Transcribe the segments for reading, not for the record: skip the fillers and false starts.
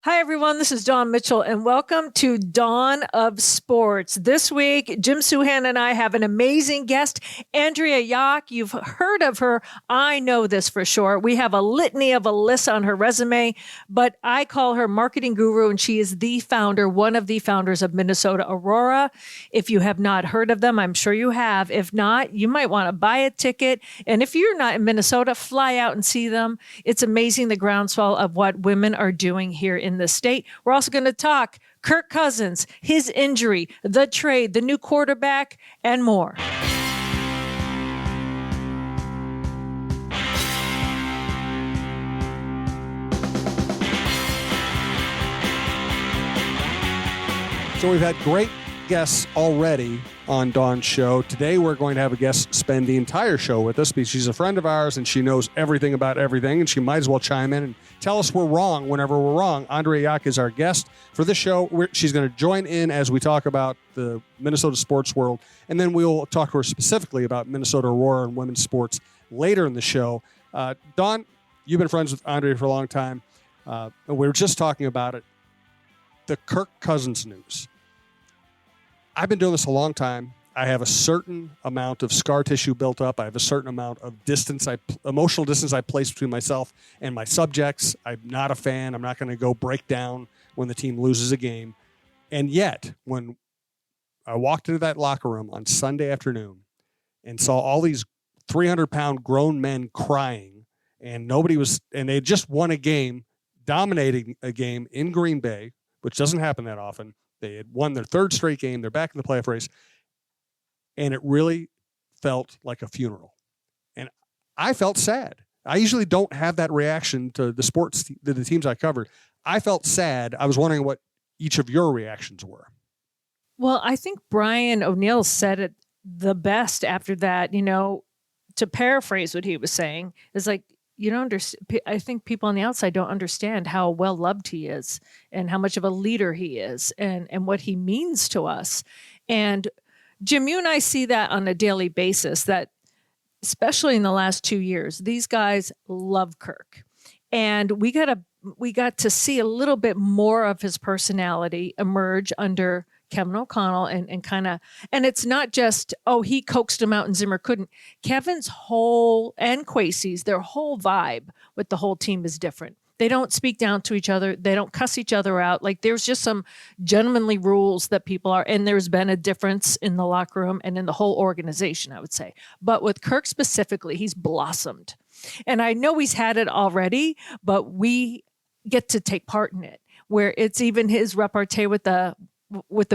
Hi, everyone. This is Dawn Mitchell, and welcome to Dawn of Sports. This week, Jim Souhan and I have an amazing guest, Andrea Yoch. You've heard of her. I know this for sure. We have a litany of Alyssa on her resume, but I call her marketing guru, and she is the founder, one of the founders of Minnesota Aurora. If you have not heard of them, I'm sure you have. If not, you might want to buy a ticket. And if you're not in Minnesota, fly out and see them. It's amazing the groundswell of what women are doing here in the state. We're also going to talk Kirk Cousins, his injury, the trade, the new quarterback, and more. So we've had great guests already on Dawn's show. Today we're going to have a guest spend the entire show with us because she's a friend of ours and she knows everything about everything, and she might as well chime in and tell us we're wrong whenever we're wrong. Andrea Yoch is our guest for this show. She's going to join in as we talk about the Minnesota sports world, and then we'll talk to her specifically about Minnesota Aurora and women's sports later in the show. Dawn, you've been friends with Andrea for a long time, and we were just talking about it. The Kirk Cousins news. I've been doing this a long time. I have a certain amount of scar tissue built up. I have a certain amount of emotional distance I place between myself and my subjects. I'm not a fan. I'm not going to go break down when the team loses a game. And yet, when I walked into that locker room on Sunday afternoon and saw all these 300-pound grown men crying, and they had just won a game, dominating a game in Green Bay, which doesn't happen that often. They had won their third straight game. They're back in the playoff race. And it really felt like a funeral. And I felt sad. I usually don't have that reaction to the sports, the teams I cover. I felt sad. I was wondering what each of your reactions were. Well, I think Brian O'Neill said it the best after that, to paraphrase what he was saying, is like, you don't understand. I think people on the outside don't understand how well loved he is and how much of a leader he is and what he means to us. And Jim, you and I see that on a daily basis, that especially in the last 2 years, these guys love Kirk. And we got to see a little bit more of his personality emerge under Kevin O'Connell and it's not just, he coaxed him out and Zimmer couldn't. Kevin's and Kwesi's, their whole vibe with the whole team is different. They don't speak down to each other. They don't cuss each other out. Like, there's just some gentlemanly rules that people are, and there's been a difference in the locker room and in the whole organization, I would say. But with Kirk specifically, he's blossomed. And I know he's had it already, but we get to take part in it, where it's even his repartee with the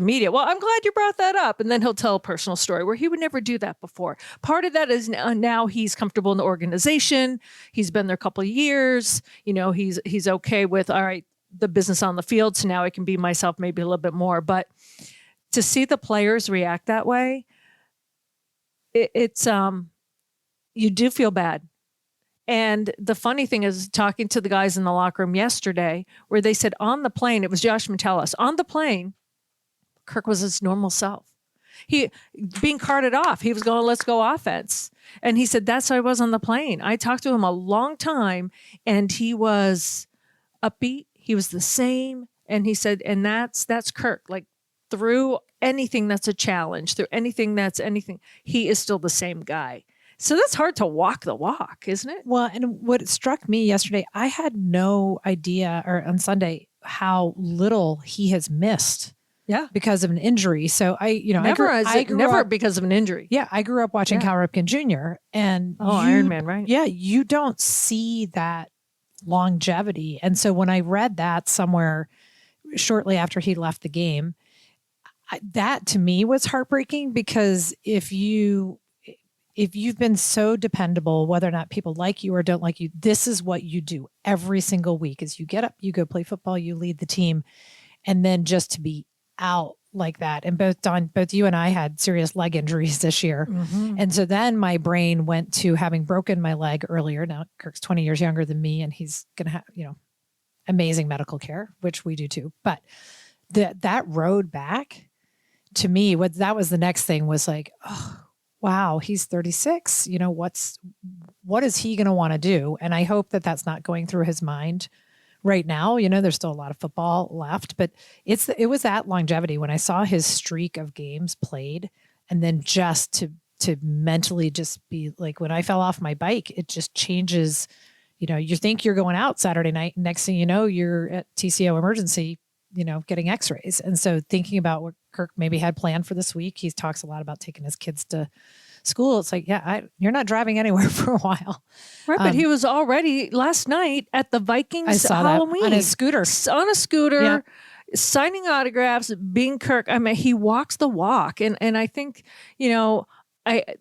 media. Well, I'm glad you brought that up. And then he'll tell a personal story where he would never do that before. Part of that is now he's comfortable in the organization. He's been there a couple of years. He's okay with, all right, the business on the field. So now I can be myself maybe a little bit more. But to see the players react that way, it's you do feel bad. And the funny thing is, talking to the guys in the locker room yesterday, where they said on the plane, it was Josh Metellus, on the plane, Kirk was his normal self. He being carted off. He was going, let's go offense. And he said, that's how I was on the plane. I talked to him a long time and he was upbeat. He was the same. And he said, and that's Kirk. Like, through anything that's a challenge, through anything, he is still the same guy. So that's hard to walk the walk, isn't it? Well, and what struck me yesterday, I had no idea, or on Sunday, how little he has missed. Yeah, because of an injury. So I never because of an injury. Yeah, I grew up watching Cal Ripken Jr. and Iron Man, right? Yeah, you don't see that longevity. And so when I read that somewhere shortly after he left the game, that to me was heartbreaking, because if you've been so dependable, whether or not people like you or don't like you, this is what you do every single week: is you get up, you go play football, you lead the team, and then just to be out like that. And both you and I had serious leg injuries this year. Mm-hmm. And so then my brain went to having broken my leg earlier. Now Kirk's 20 years younger than me, and he's going to have, amazing medical care, which we do too. But that road back, to me, that was the next thing, was like, oh, wow, he's 36. What is he going to want to do? And I hope that that's not going through his mind right now. There's still a lot of football left, but it was that longevity when I saw his streak of games played, and then just to mentally just be like, when I fell off my bike, it just changes. You think you're going out Saturday night, next thing you know, you're at TCO emergency, getting x-rays. And so thinking about what Kirk maybe had planned for this week, he talks a lot about taking his kids to school. It's like, you're not driving anywhere for a while. Right, but he was already last night at the Vikings I saw Halloween. that on his scooter. On a scooter, Yeah. signing autographs, being Kirk. I mean, he walks the walk. And I think,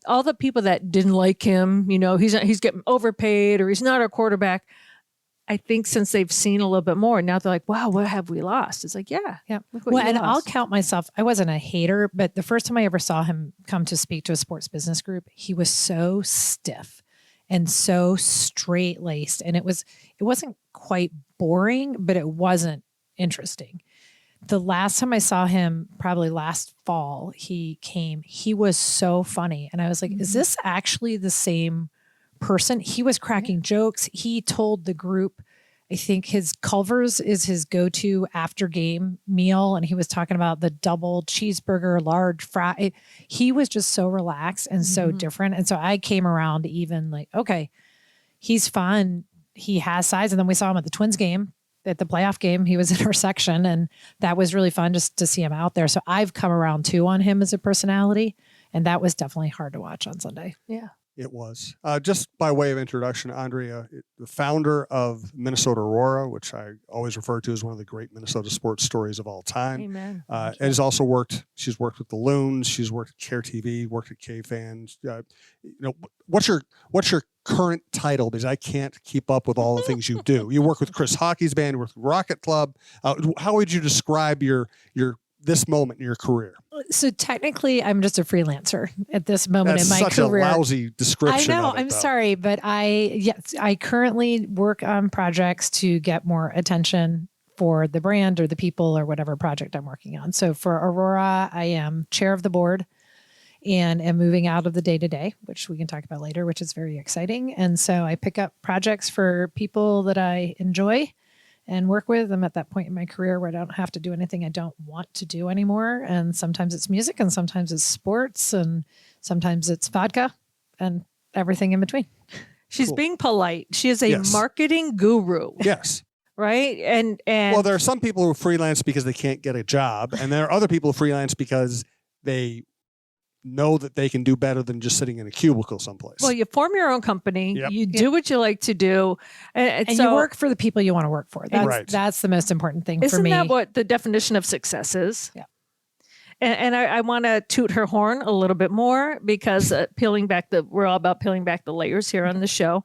all the people that didn't like him, he's getting overpaid or he's not our quarterback. I think since they've seen a little bit more, now they're like, wow, what have we lost? It's like, yeah. Look what Well, you and lost. I'll count myself. I wasn't a hater, but the first time I ever saw him come to speak to a sports business group, he was so stiff and so straight laced. And it wasn't quite boring, but it wasn't interesting. The last time I saw him, probably last fall, he was so funny. And I was like, is this actually the same person? He was cracking jokes. He told the group, I think his Culver's is his go-to after game meal. And he was talking about the double cheeseburger, large fry. He was just so relaxed and so different. And so I came around even like, okay, he's fun. He has size. And then we saw him at the Twins game. At the playoff game, he was in our section, and that was really fun just to see him out there. So I've come around too on him as a personality, and that was definitely hard to watch on Sunday. Yeah. It was. Just by way of introduction, Andrea, the founder of Minnesota Aurora, which I always refer to as one of the great Minnesota sports stories of all time. Amen. She's worked with the Loons, she's worked at Care TV, worked at K-Fans. What's your current title? Because I can't keep up with all the things you do. You work with Chris Hockey's band, you work with Rocket Club. How would you describe your this moment in your career? So technically, I'm just a freelancer at this moment That's in my such career. a lousy description. I know. Of it, I'm though. sorry, but I currently work on projects to get more attention for the brand or the people or whatever project I'm working on. So for Aurora, I am chair of the board and am moving out of the day-to-day, which we can talk about later, which is very exciting. And so I pick up projects for people that I enjoy and work with. I'm at that point in my career where I don't have to do anything I don't want to do anymore. And sometimes it's music and sometimes it's sports and sometimes it's vodka and everything in between. She's Cool. being polite. She is a marketing guru. Yes. Right. And Well, there are some people who freelance because they can't get a job, and there are other people who freelance because they know that they can do better than just sitting in a cubicle someplace. well, you form your own company. Yep. You do what you like to do. And And so, you work for the people you want to work for. That's, Right. that's the most important thing isn't for me. that what the definition of success is? Yeah. And I want to toot her horn a little bit more because we're all about peeling back the layers here on the show.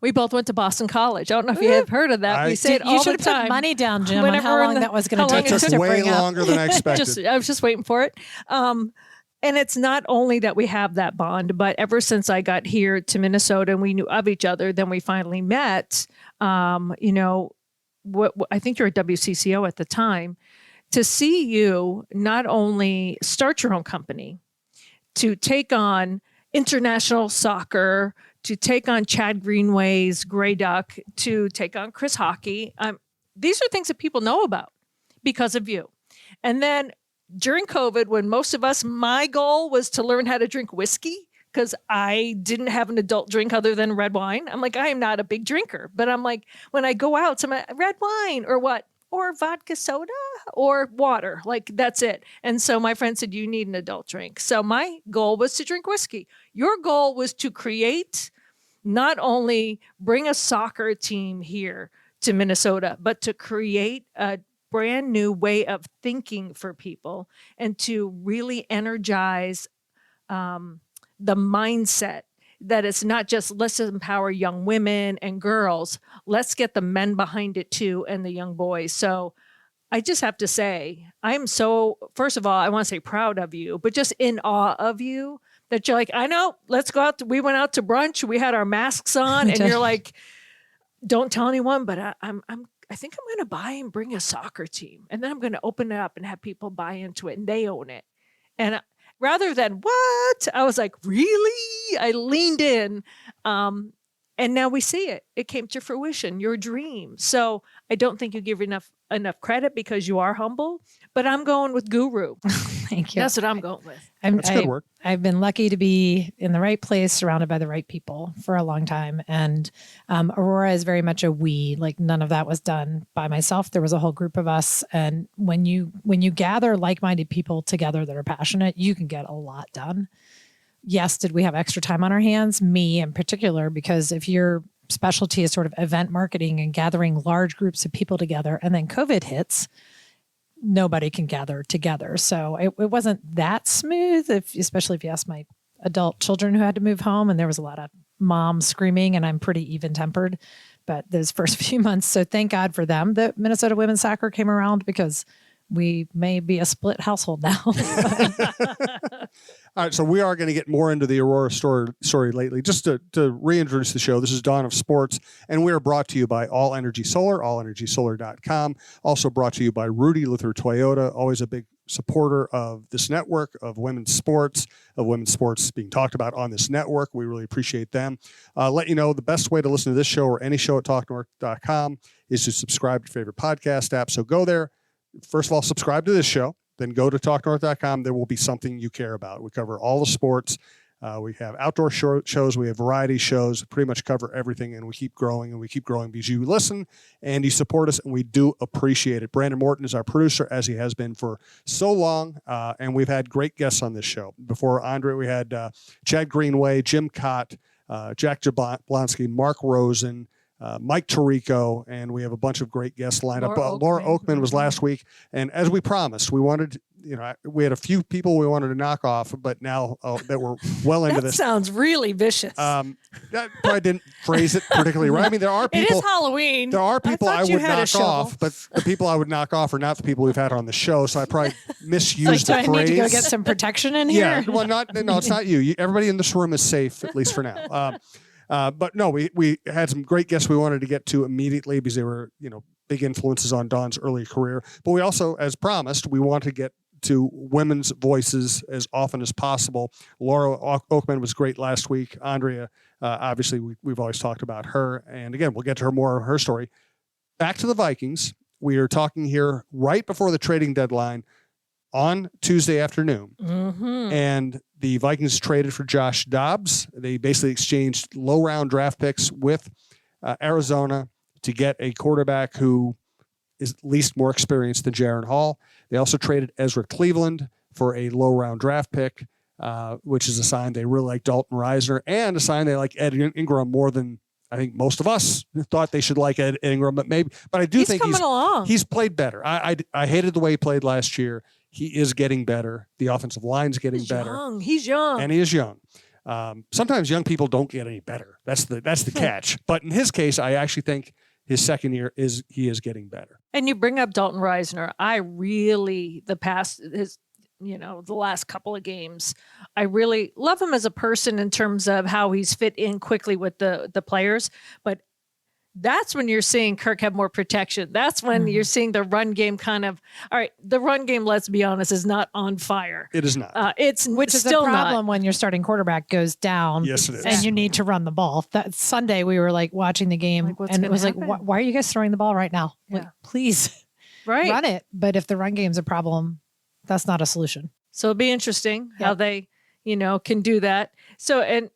We both went to Boston College. I don't know if you have heard of that. We say it all You the should have time. put money down, Jim, on Whenever how we're in long the- that was going how to long take it us took to way bring up. longer than I expected. I was just waiting for it. And it's not only that we have that bond, but ever since I got here to Minnesota and we knew of each other, then we finally met. What I think you're at WCCO at the time. To see you not only start your own company, to take on international soccer, to take on Chad Greenway's Grey Duck, to take on Chris Hockey. These are things that people know about because of you. And then during COVID, when most of us, my goal was to learn how to drink whiskey because I didn't have an adult drink other than red wine. I'm like, I am not a big drinker, but I'm like, when I go out, some red wine or what? Or vodka soda or water. Like, that's it. And so my friend said, you need an adult drink. So my goal was to drink whiskey. Your goal was to create, not only bring a soccer team here to Minnesota, but to create a brand new way of thinking for people and to really energize the mindset that it's not just let's empower young women and girls, let's get the men behind it too and the young boys. So I just have to say, I'm so, first of all, I want to say proud of you, but just in awe of you that you're like, I know, let's go out. We went out to brunch. We had our masks on and you're like, don't tell anyone, but I think I'm going to buy and bring a soccer team. And then I'm going to open it up and have people buy into it and they own it. And rather than what, I was like, really? I leaned in. And now we see it. It came to fruition, your dream. So I don't think you give enough credit because you are humble, but I'm going with guru. Thank you. That's what I'm going with. That's good work. I've been lucky to be in the right place, surrounded by the right people for a long time. And Aurora is very much a we. Like none of that was done by myself. There was a whole group of us. And when you gather like-minded people together that are passionate, you can get a lot done. Yes, did we have extra time on our hands? Me in particular, because if your specialty is sort of event marketing and gathering large groups of people together, and then COVID hits, nobody can gather together. So it wasn't that smooth, especially if you ask my adult children who had to move home, and there was a lot of mom screaming, and I'm pretty even-tempered, but those first few months. So thank God for them that Minnesota women's soccer came around, because we may be a split household now. All right, so we are going to get more into the Aurora story lately. Just to reintroduce the show, this is Dawn of Sports, and we are brought to you by All Energy Solar, allenergysolar.com. Also brought to you by Rudy Luther Toyota, always a big supporter of this network, of women's sports being talked about on this network. We really appreciate them. Let you know the best way to listen to this show or any show at talknorth.com is to subscribe to your favorite podcast app. So go there. First of all, subscribe to this show. Then go to talknorth.com. There will be something you care about. We cover all the sports. We have outdoor shows. We have variety shows. Pretty much cover everything, and we keep growing, because you listen and you support us, and we do appreciate it. Brandon Morton is our producer, as he has been for so long, and we've had great guests on this show. Before Andrea, we had Chad Greenway, Jim Cott, Jack Jablonski, Mark Rosen, Mike Tirico, and we have a bunch of great guests lined up. Laura Oakman was last week, and as we promised, we wanted, we had a few people we wanted to knock off, but now that we're well into this, sounds really vicious. That probably didn't phrase it particularly right. I mean, there are people. It is Halloween. There are people I would knock off, but the people I would knock off are not the people we've had on the show. So I probably misused the phrase. Do I need to go get some protection in here? Yeah, well, no, it's not you. Everybody in this room is safe, at least for now. But no, we had some great guests we wanted to get to immediately because they were, big influences on Dawn's early career. But we also, as promised, we want to get to women's voices as often as possible. Laura Oakman was great last week. Andrea, obviously, we've always talked about her. And again, we'll get to more of her story. Back to the Vikings. We are talking here right before the trading deadline on Tuesday afternoon. Mm-hmm. And the Vikings traded for Josh Dobbs. They basically exchanged low-round draft picks with Arizona to get a quarterback who is at least more experienced than Jaron Hall. They also traded Ezra Cleveland for a low-round draft pick, which is a sign they really like Dalton Reisner, and a sign they like Ed Ingram more than I think most of us thought they should like Ed Ingram. But I do think he's played better. I hated the way he played last year. He is getting better. The offensive line's getting better. He's young. And he is young. Sometimes young people don't get any better. That's the catch. But in his case, I actually think his second year he is getting better. And you bring up Dalton Reisner. I really, the last couple of games, I really love him as a person in terms of how he's fit in quickly with the players. But that's when you're seeing Kirk have more protection. That's when you're seeing the run game the run game, let's be honest, is not on fire. It is not. Which is still a problem not. when your starting quarterback goes down. Yes, it is. And you need to run the ball. That Sunday we were like watching the game and it was happen? like, why are you guys throwing the ball right now? Yeah. Like, please Right. run it. But if the run game's a problem, that's not a solution. So it'll be interesting how they, can do that. So, and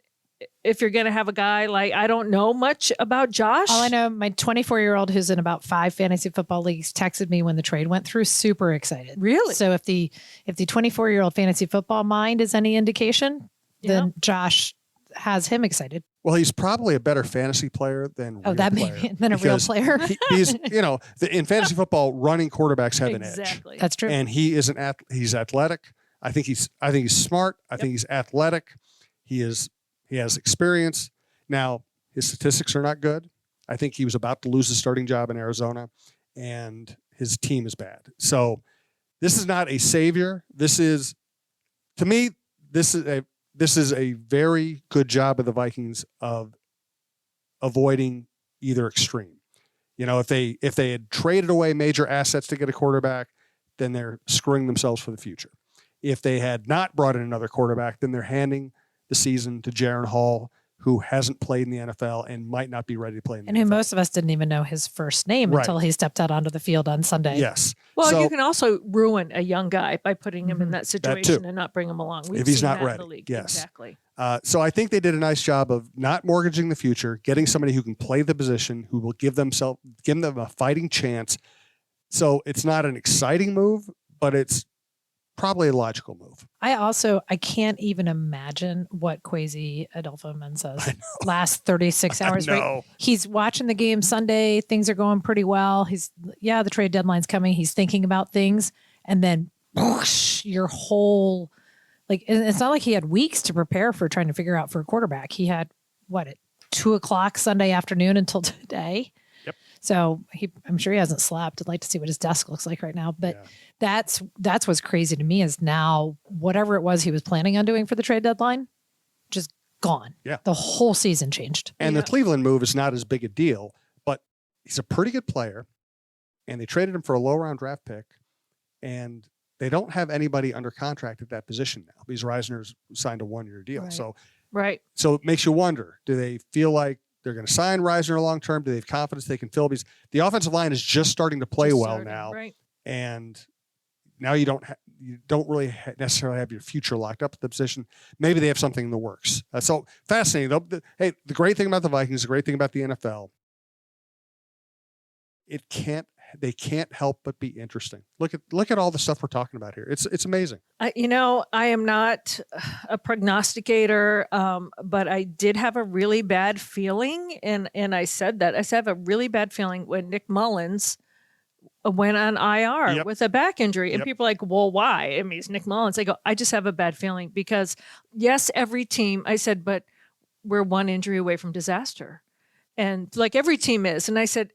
if you're going to have a guy like, I don't know much about Josh. All I know, my 24-year-old who's in about 5 fantasy football leagues texted me when the trade went through, super excited. Really? So if the 24-year-old fantasy football mind is any indication, then Josh has him excited. Well, he's probably a better fantasy player than a real player. He's, in fantasy football, running quarterbacks have an edge. That's true. And he's athletic. I think he's smart. I think he's athletic. He has experience. Now, his statistics are not good. I think he was about to lose his starting job in Arizona, and his team is bad. So this is not a savior. To me, this is a very good job of the Vikings of avoiding either extreme. If they had traded away major assets to get a quarterback, then they're screwing themselves for the future. If they had not brought in another quarterback, then they're handing the season to Jaron Hall who hasn't played in the NFL and might not be ready to play in the And who NFL. most of us didn't even know his first name Right. until he stepped out onto the field on Sunday. Yes. Well, So you can also ruin a young guy by putting him in that situation and not bring him along. We've if he's seen not that ready. in the league. Yes. Exactly. So I think they did a nice job of not mortgaging the future, getting somebody who can play the position, who will give them a fighting chance. So it's not an exciting move, but it's probably a logical move. I can't even imagine what Kwesi Adolfo-Mensah's last 36 hours. Right? He's watching the game Sunday. Things are going pretty well. The trade deadline's coming. He's thinking about things. And then whoosh, your whole, it's not like he had weeks to prepare for trying to figure out for a quarterback. He had, at 2:00 Sunday afternoon until today. Yep. So I'm sure he hasn't slept. I'd like to see what his desk looks like right now. But that's what's crazy to me is now whatever it was he was planning on doing for the trade deadline, just gone. Yeah. The whole season changed. And the Cleveland move is not as big a deal, but he's a pretty good player. And they traded him for a low round draft pick. And they don't have anybody under contract at that position now because Reisner's signed a 1-year deal. Right. So it makes you wonder, do they feel like they're going to sign Reisner long term? Do they have confidence they can fill? Because the offensive line is just starting to play now. Right. And now you don't really necessarily have your future locked up at the position. Maybe they have something in the works. So fascinating. The great thing about the Vikings, the great thing about the NFL, they can't help but be interesting. Look at all the stuff we're talking about here. It's amazing. I am not a prognosticator, but I did have a really bad feeling, and I said that. I said I have a really bad feeling when Nick Mullins went on IR with a back injury. And people are like, well, why? I mean, it's Nick Mullins. I go, I just have a bad feeling because, yes, every team, I said, but we're one injury away from disaster. And like every team is. And I said,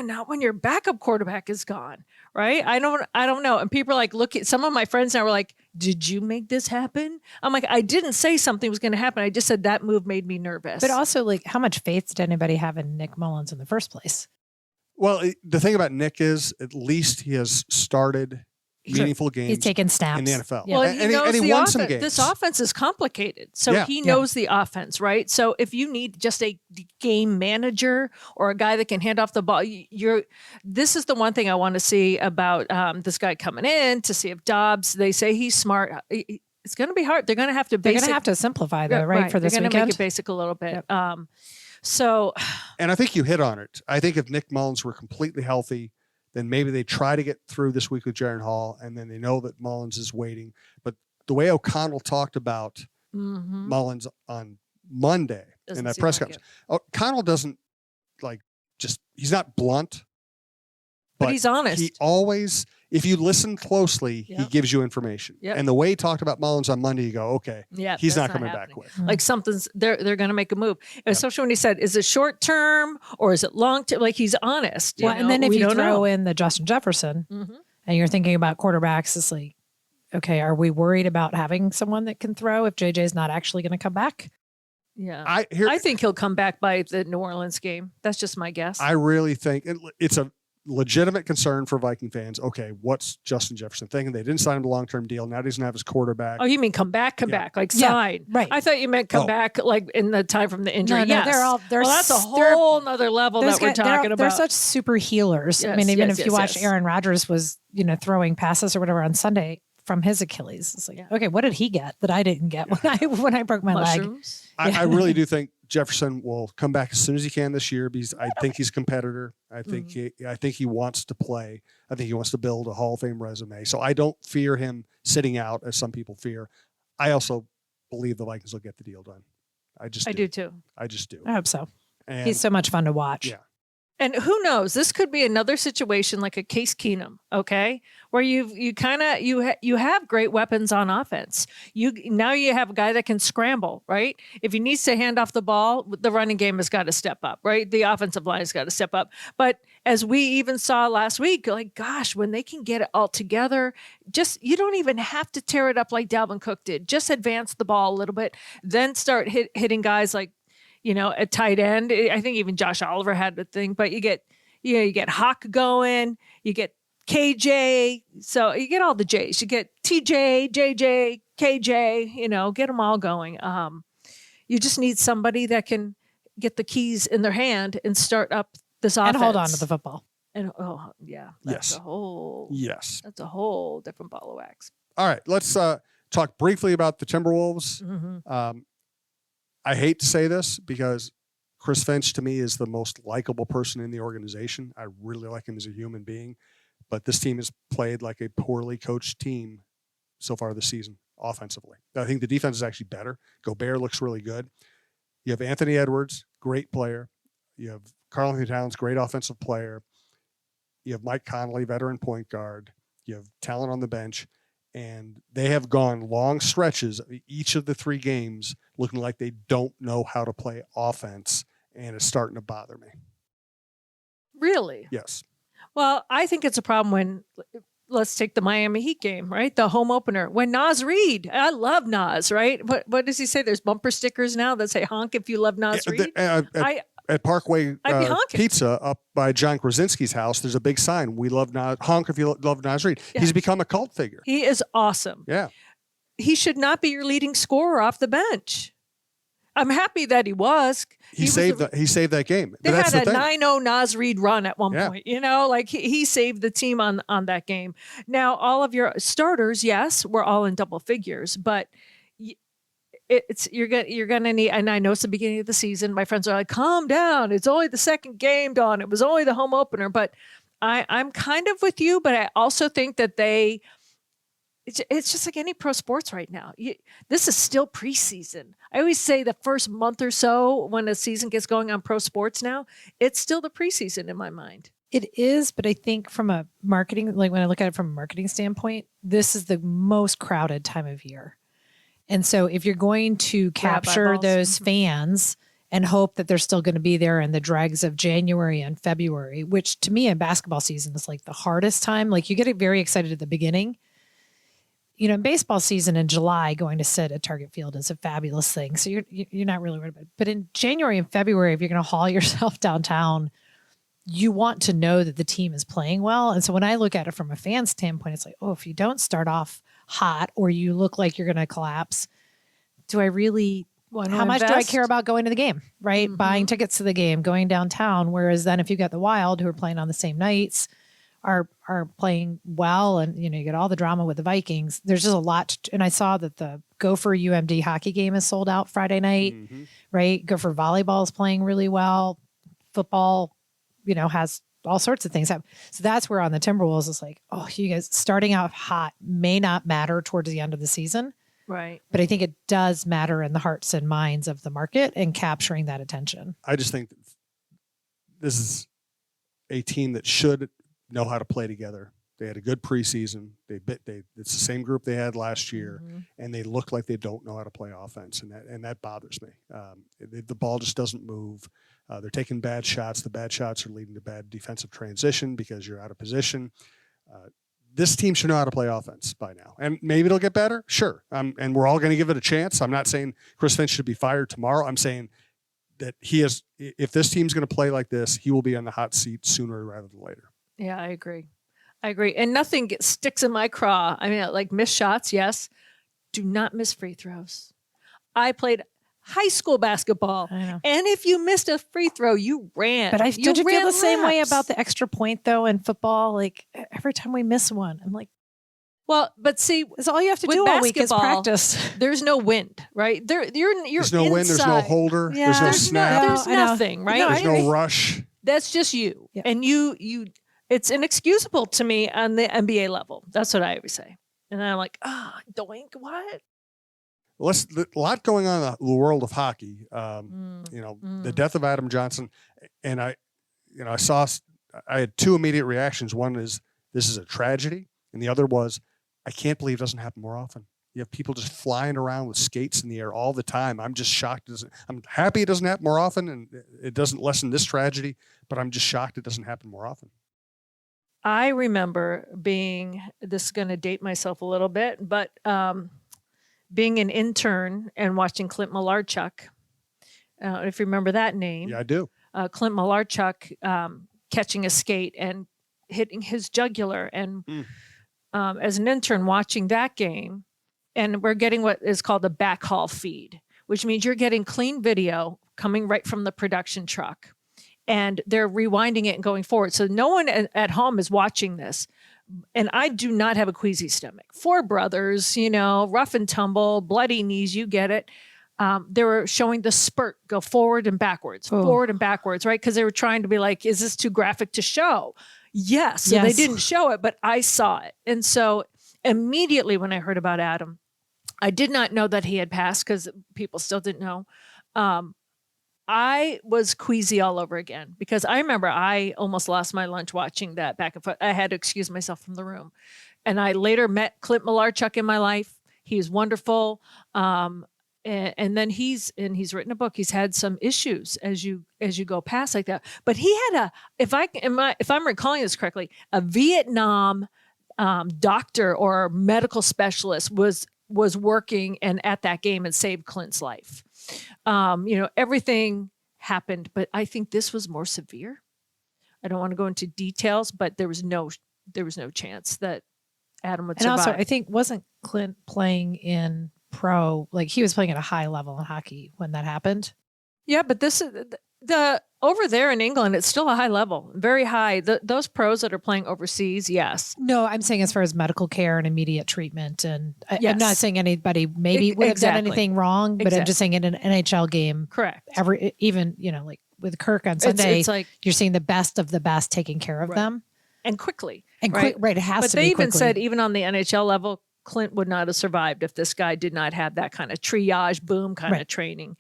not when your backup quarterback is gone, right? I don't know. And people are like, look at some of my friends now were like, did you make this happen? I'm like, I didn't say something was going to happen. I just said that move made me nervous. But also, how much faith did anybody have in Nick Mullins in the first place? Well, the thing about Nick is at least he has started meaningful games. He's taken snaps in the NFL. Well, and he won some games. This offense is complicated. So he knows the offense, right? So if you need just a game manager or a guy that can hand off the ball, this is the one thing I want to see about this guy coming in to see if Dobbs, they say he's smart. It's going to be hard. They're going to have to simplify though, right? For this weekend. They're going to make it basic a little bit. Yep. And I think you hit on it. I think if Nick Mullins were completely healthy, then maybe they try to get through this week with Jaron Hall, and then they know that Mullins is waiting. But the way O'Connell talked about Mullins on Monday in that press conference, O'Connell doesn't he's not blunt, but he's honest. He always, if you listen closely, he gives you information. Yep. And the way he talked about Mullins on Monday, you go, okay, he's not coming back quick. Like something's, they're going to make a move. Especially when he said, is it short term or is it long term? Like he's honest. And then if you throw in the Justin Jefferson and you're thinking about quarterbacks, it's like, okay, are we worried about having someone that can throw if JJ's not actually going to come back? Yeah. I think he'll come back by the New Orleans game. That's just my guess. I really think it's a legitimate concern for Viking fans. Okay, what's Justin Jefferson thinking? They didn't sign him to a long-term deal. Now he doesn't have his quarterback. Oh, you mean come back, like sign? Right. I thought you meant come back like in the time from the injury. No, yes. That's a whole nother level that we're talking about. They're such super healers. Yes, I mean, even if you watch Aaron Rodgers was, throwing passes or whatever on Sunday from his Achilles, it's like, okay, what did he get that I didn't get when I broke my Mushrooms? leg? I really do think Jefferson will come back as soon as he can this year because I think he's a competitor. I think he wants to play. I think he wants to build a Hall of Fame resume. So I don't fear him sitting out as some people fear. I also believe the Vikings will get the deal done. I do too. I just do. I hope so. And he's so much fun to watch. Yeah. And who knows? This could be another situation like a Case Keenum, okay, where you have great weapons on offense. Now you have a guy that can scramble, right? If he needs to hand off the ball, the running game has got to step up, right? The offensive line has got to step up. But as we even saw last week, like gosh, when they can get it all together, you don't even have to tear it up like Dalvin Cook did. Just advance the ball a little bit, then start hitting guys like, at tight end. I think even Josh Oliver had the thing, but you get Hawk going, you get KJ. So you get all the J's. You get TJ, JJ, KJ, get them all going. You just need somebody that can get the keys in their hand and start up this offense. And hold on to the football. And that's Yes. a whole different ball of wax. All right, let's talk briefly about the Timberwolves. Mm-hmm. I hate to say this because Chris Finch to me is the most likable person in the organization. I really like him as a human being, but this team has played like a poorly coached team so far this season offensively. I think the defense is actually better. Gobert looks really good. You have Anthony Edwards, great player. You have Karl-Anthony Towns, great offensive player. You have Mike Conley, veteran point guard. You have talent on the bench. And they have gone long stretches of each of the 3 games looking like they don't know how to play offense, and it's starting to bother me. Really? Yes. Well, I think it's a problem when, let's take the Miami Heat game, right? The home opener. When Nas Reed, I love Nas, right? What does he say? There's bumper stickers now that say honk if you love Nas Reed. At Parkway honking. Pizza up by John Krasinski's house, there's a big sign. We love Nas. Honk if you love Nas Reed. Yeah. He's become a cult figure. He is awesome. Yeah. He should not be your leading scorer off the bench. I'm happy that he was. He saved that game. They But that's had the a thing. 9-0 Nas Reed run at one point. Like he saved the team on that game. Now, all of your starters, yes, were all in double figures, but you're gonna need. And I know it's the beginning of the season. My friends are like, "Calm down. It's only the second game, Dawn. It was only the home opener." But I'm kind of with you. But I also think that it's just like any pro sports right now. This is still preseason. I always say the first month or so when the season gets going on pro sports now, it's still the preseason in my mind. It is, but I think from a marketing, like when I look at it from a marketing standpoint, this is the most crowded time of year. And so if you're going to capture those fans and hope that they're still going to be there in the dregs of January and February, which to me in basketball season is like the hardest time. Like you get very excited at the beginning. In baseball season in July, going to sit at Target Field is a fabulous thing. So you're not really worried about it. But in January and February, if you're going to haul yourself downtown, you want to know that the team is playing well. And so when I look at it from a fan standpoint, it's like, oh, if you don't start off hot or you look like you're going to collapse, do I really how much do I care about going to the game, right? Mm-hmm. Buying tickets to the game, going downtown. Whereas then if you got the Wild who are playing on the same nights, are playing well, and you get all the drama with the Vikings. There's just a lot, and I saw that the Gopher UMD hockey game is sold out Friday night, right? Gopher volleyball is playing really well. Football, has all sorts of things happen. So that's where on the Timberwolves it's like, oh, you guys starting out hot may not matter towards the end of the season, right? But I think it does matter in the hearts and minds of the market and capturing that attention. I just think this is a team that should know how to play together. They had a good preseason. It's the same group they had last year, and they look like they don't know how to play offense, and that bothers me. The ball just doesn't move. They're taking bad shots. The bad shots are leading to bad defensive transition because you're out of position. This team should know how to play offense by now, and maybe it'll get better. Sure, and we're all going to give it a chance. I'm not saying Chris Finch should be fired tomorrow. I'm saying that if this team's going to play like this, he will be on the hot seat sooner rather than later. Yeah, I agree. And nothing sticks in my craw. I mean, like missed shots, yes. Do not miss free throws. I played high school basketball. And if you missed a free throw, you ran. But did you feel the same way about the extra point, though, in football? Like, every time we miss one, I'm like, well, but see, it's all you have to do all week is practice. There's no wind, right? You're there's no wind, there's no holder, there's no snap. There's nothing, right? There's no rush. That's just you. Yeah. And you it's inexcusable to me on the NBA level. That's what I always say. And I'm like, doink, what? A lot going on in the world of hockey. The death of Adam Johnson. And I had 2 immediate reactions. One is, this is a tragedy. And the other was, I can't believe it doesn't happen more often. You have people just flying around with skates in the air all the time. I'm just shocked. I'm happy it doesn't happen more often, and it doesn't lessen this tragedy, but I'm just shocked it doesn't happen more often. I remember this is going to date myself a little bit, but being an intern and watching Clint Malarchuk. If you remember that name. Yeah, I do. Clint Malarchuk catching a skate and hitting his jugular. And as an intern watching that game, and we're getting what is called a backhaul feed, which means you're getting clean video coming right from the production truck. And they're rewinding it and going forward. So no one at home is watching this. And I do not have a queasy stomach. 4 brothers, rough and tumble, bloody knees, you get it. They were showing the spurt go forward and backwards, right? Because they were trying to be like, is this too graphic to show? Yes. So they didn't show it, but I saw it. And so immediately when I heard about Adam, I did not know that he had passed because people still didn't know. I was queasy all over again because I remember I almost lost my lunch watching that back and forth. I had to excuse myself from the room. And I later met Clint Malarchuk in my life. He's wonderful. And then he's written a book. He's had some issues as you go past like that. But he had if I'm recalling this correctly, a Vietnam doctor or medical specialist was working and at that game and saved Clint's life. Everything happened, but I think this was more severe. I don't want to go into details, but there was no chance that Adam would survive. And also, I think wasn't Clint playing in pro, like he was playing at a high level in hockey when that happened? Yeah, but this is the over there in England, it's still a high level, very high. Those pros that are playing overseas, yes. No, I'm saying as far as medical care and immediate treatment. And Yes. I'm not saying anybody maybe would have done anything wrong, but I'm just saying in an NHL game, Correct. Even like with Kirk on Sunday, it's like you're seeing the best of the best taking care of them. and quickly. And right? it has But to be they even quickly. said, even on the NHL level, Clint would not have survived if this guy did not have that kind of triage, boom kind of training.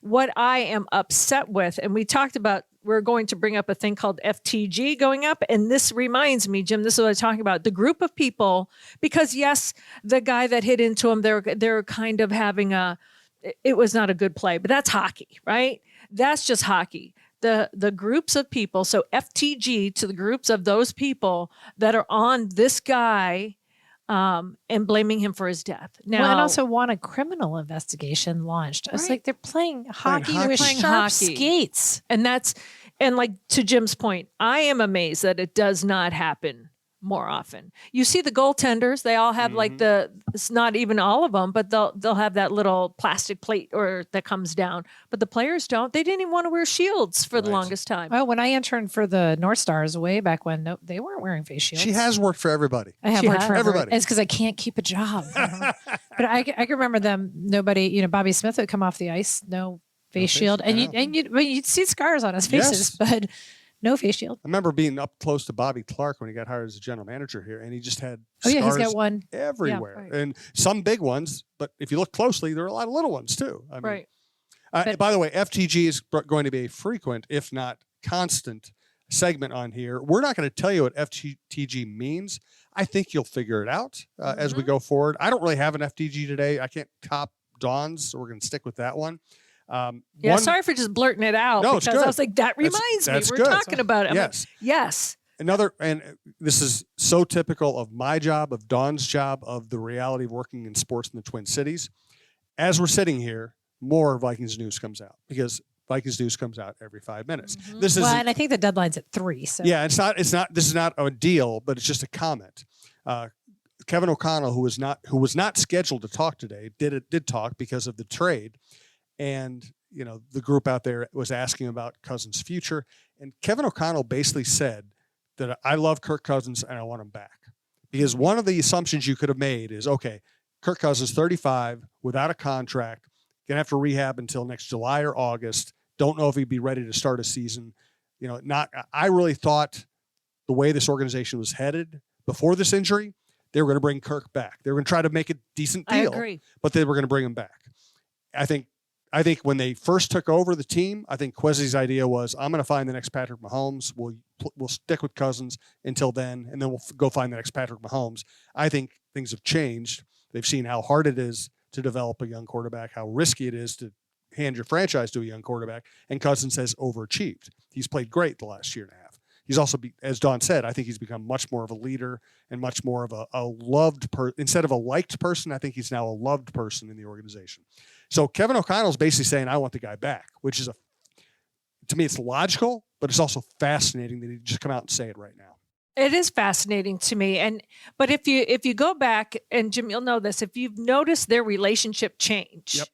What I am upset with, and we talked about, we're going to bring up a thing called FTG going up. And this reminds me, Jim, this is what I'm talking about. The group of people, because yes, the guy that hit into him, they're kind of having it was not a good play, but that's hockey, right? That's just hockey. The groups of people, so FTG to the groups of those people that are on this guy and blaming him for his death. Now, and also want a criminal investigation launched. I was like, they're playing hockey with Playing sharp hockey. skates. And like to Jim's point, I am amazed that it does not happen more often. You see the goaltenders, they all have like it's not even all of them, but they'll have that little plastic plate or that comes down. But the players don't. They didn't even want to wear shields for the longest time. Well, when I interned for the North Stars way back when, no, they weren't wearing face shields. She has worked for everybody. I have She worked has? for Everybody. It's because I can't keep a job. But I can remember them. Nobody, Bobby Smith would come off the ice, no face shield, and you'd see scars on his faces, but no face shield. I remember being up close to Bobby Clark when he got hired as a general manager here, and he just had He's scars got one everywhere, Yeah, and some big ones. But if you look closely, there are a lot of little ones too. I mean, Right. By the way, FTG is going to be a frequent, if not constant, segment on here. We're not going to tell you what FTG means. I think you'll figure it out as we go forward. I don't really have an FTG today. I can't top Dawn's, so we're going to stick with that one. Sorry for just blurting it out. No, because it's good. I was like, that reminds me. That's We're good. talking about it. I'm Yes. like, yes. Another, and this is so typical of my job, of Dawn's job, of the reality of working in sports in the Twin Cities. As we're sitting here, more Vikings news comes out because Vikings news comes out every 5 minutes. This is and I think the deadline's at 3. So yeah, it's not. This is not a deal, but it's just a comment. Kevin O'Connell, who was not scheduled to talk today, did talk because of the trade, and the group out there was asking about Cousins' future, and Kevin O'Connell basically said that I love Kirk Cousins and I want him back, because one of the assumptions you could have made is, okay, Kirk Cousins, 35, without a contract, gonna have to rehab until next July or August. Don't know if he'd be ready to start a season. I really thought the way this organization was headed before this injury, they were going to bring Kirk back. They were going to try to make a decent deal. I agree. But they were going to bring him back. I think when they first took over the team, I think Kwesi's idea was, I'm going to find the next Patrick Mahomes. We'll stick with Cousins until then, and then we'll go find the next Patrick Mahomes. I think things have changed. They've seen how hard it is to develop a young quarterback, how risky it is to hand your franchise to a young quarterback, and Cousins has overachieved. He's played great the last year and a half. He's also, as Dawn said, I think he's become much more of a leader and much more of a loved person. Instead of a liked person, I think he's now a loved person in the organization. So Kevin O'Connell's basically saying, I want the guy back, which is, to me, it's logical, but it's also fascinating that he just come out and say it right now. It is fascinating to me. But if you go back, and Jim, you'll know this, if you've noticed their relationship change, Yep.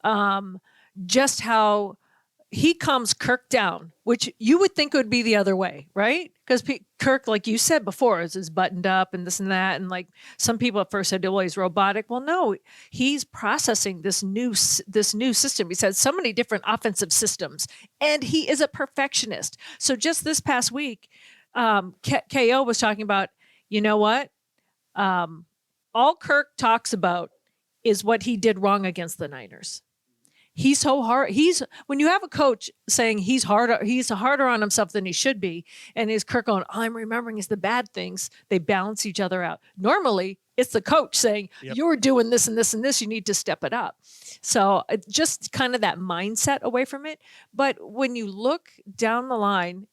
um, just how he calms Kirk down, which you would think would be the other way, right? Because Kirk, like you said before, is buttoned up and this and that, and like some people at first said, "Oh, he's robotic." Well, no, he's processing this new system. He's had so many different offensive systems, and he is a perfectionist. So just this past week, KO was talking about, you know what? All Kirk talks about is what he did wrong against the Niners. He's so hard. When you have a coach saying he's harder on himself than he should be, and is Kirk going, all I'm remembering is the bad things, they balance each other out. Normally, it's the coach saying, you're doing this and this and this, you need to step it up. So just kind of that mindset away from it. But when you look down the line,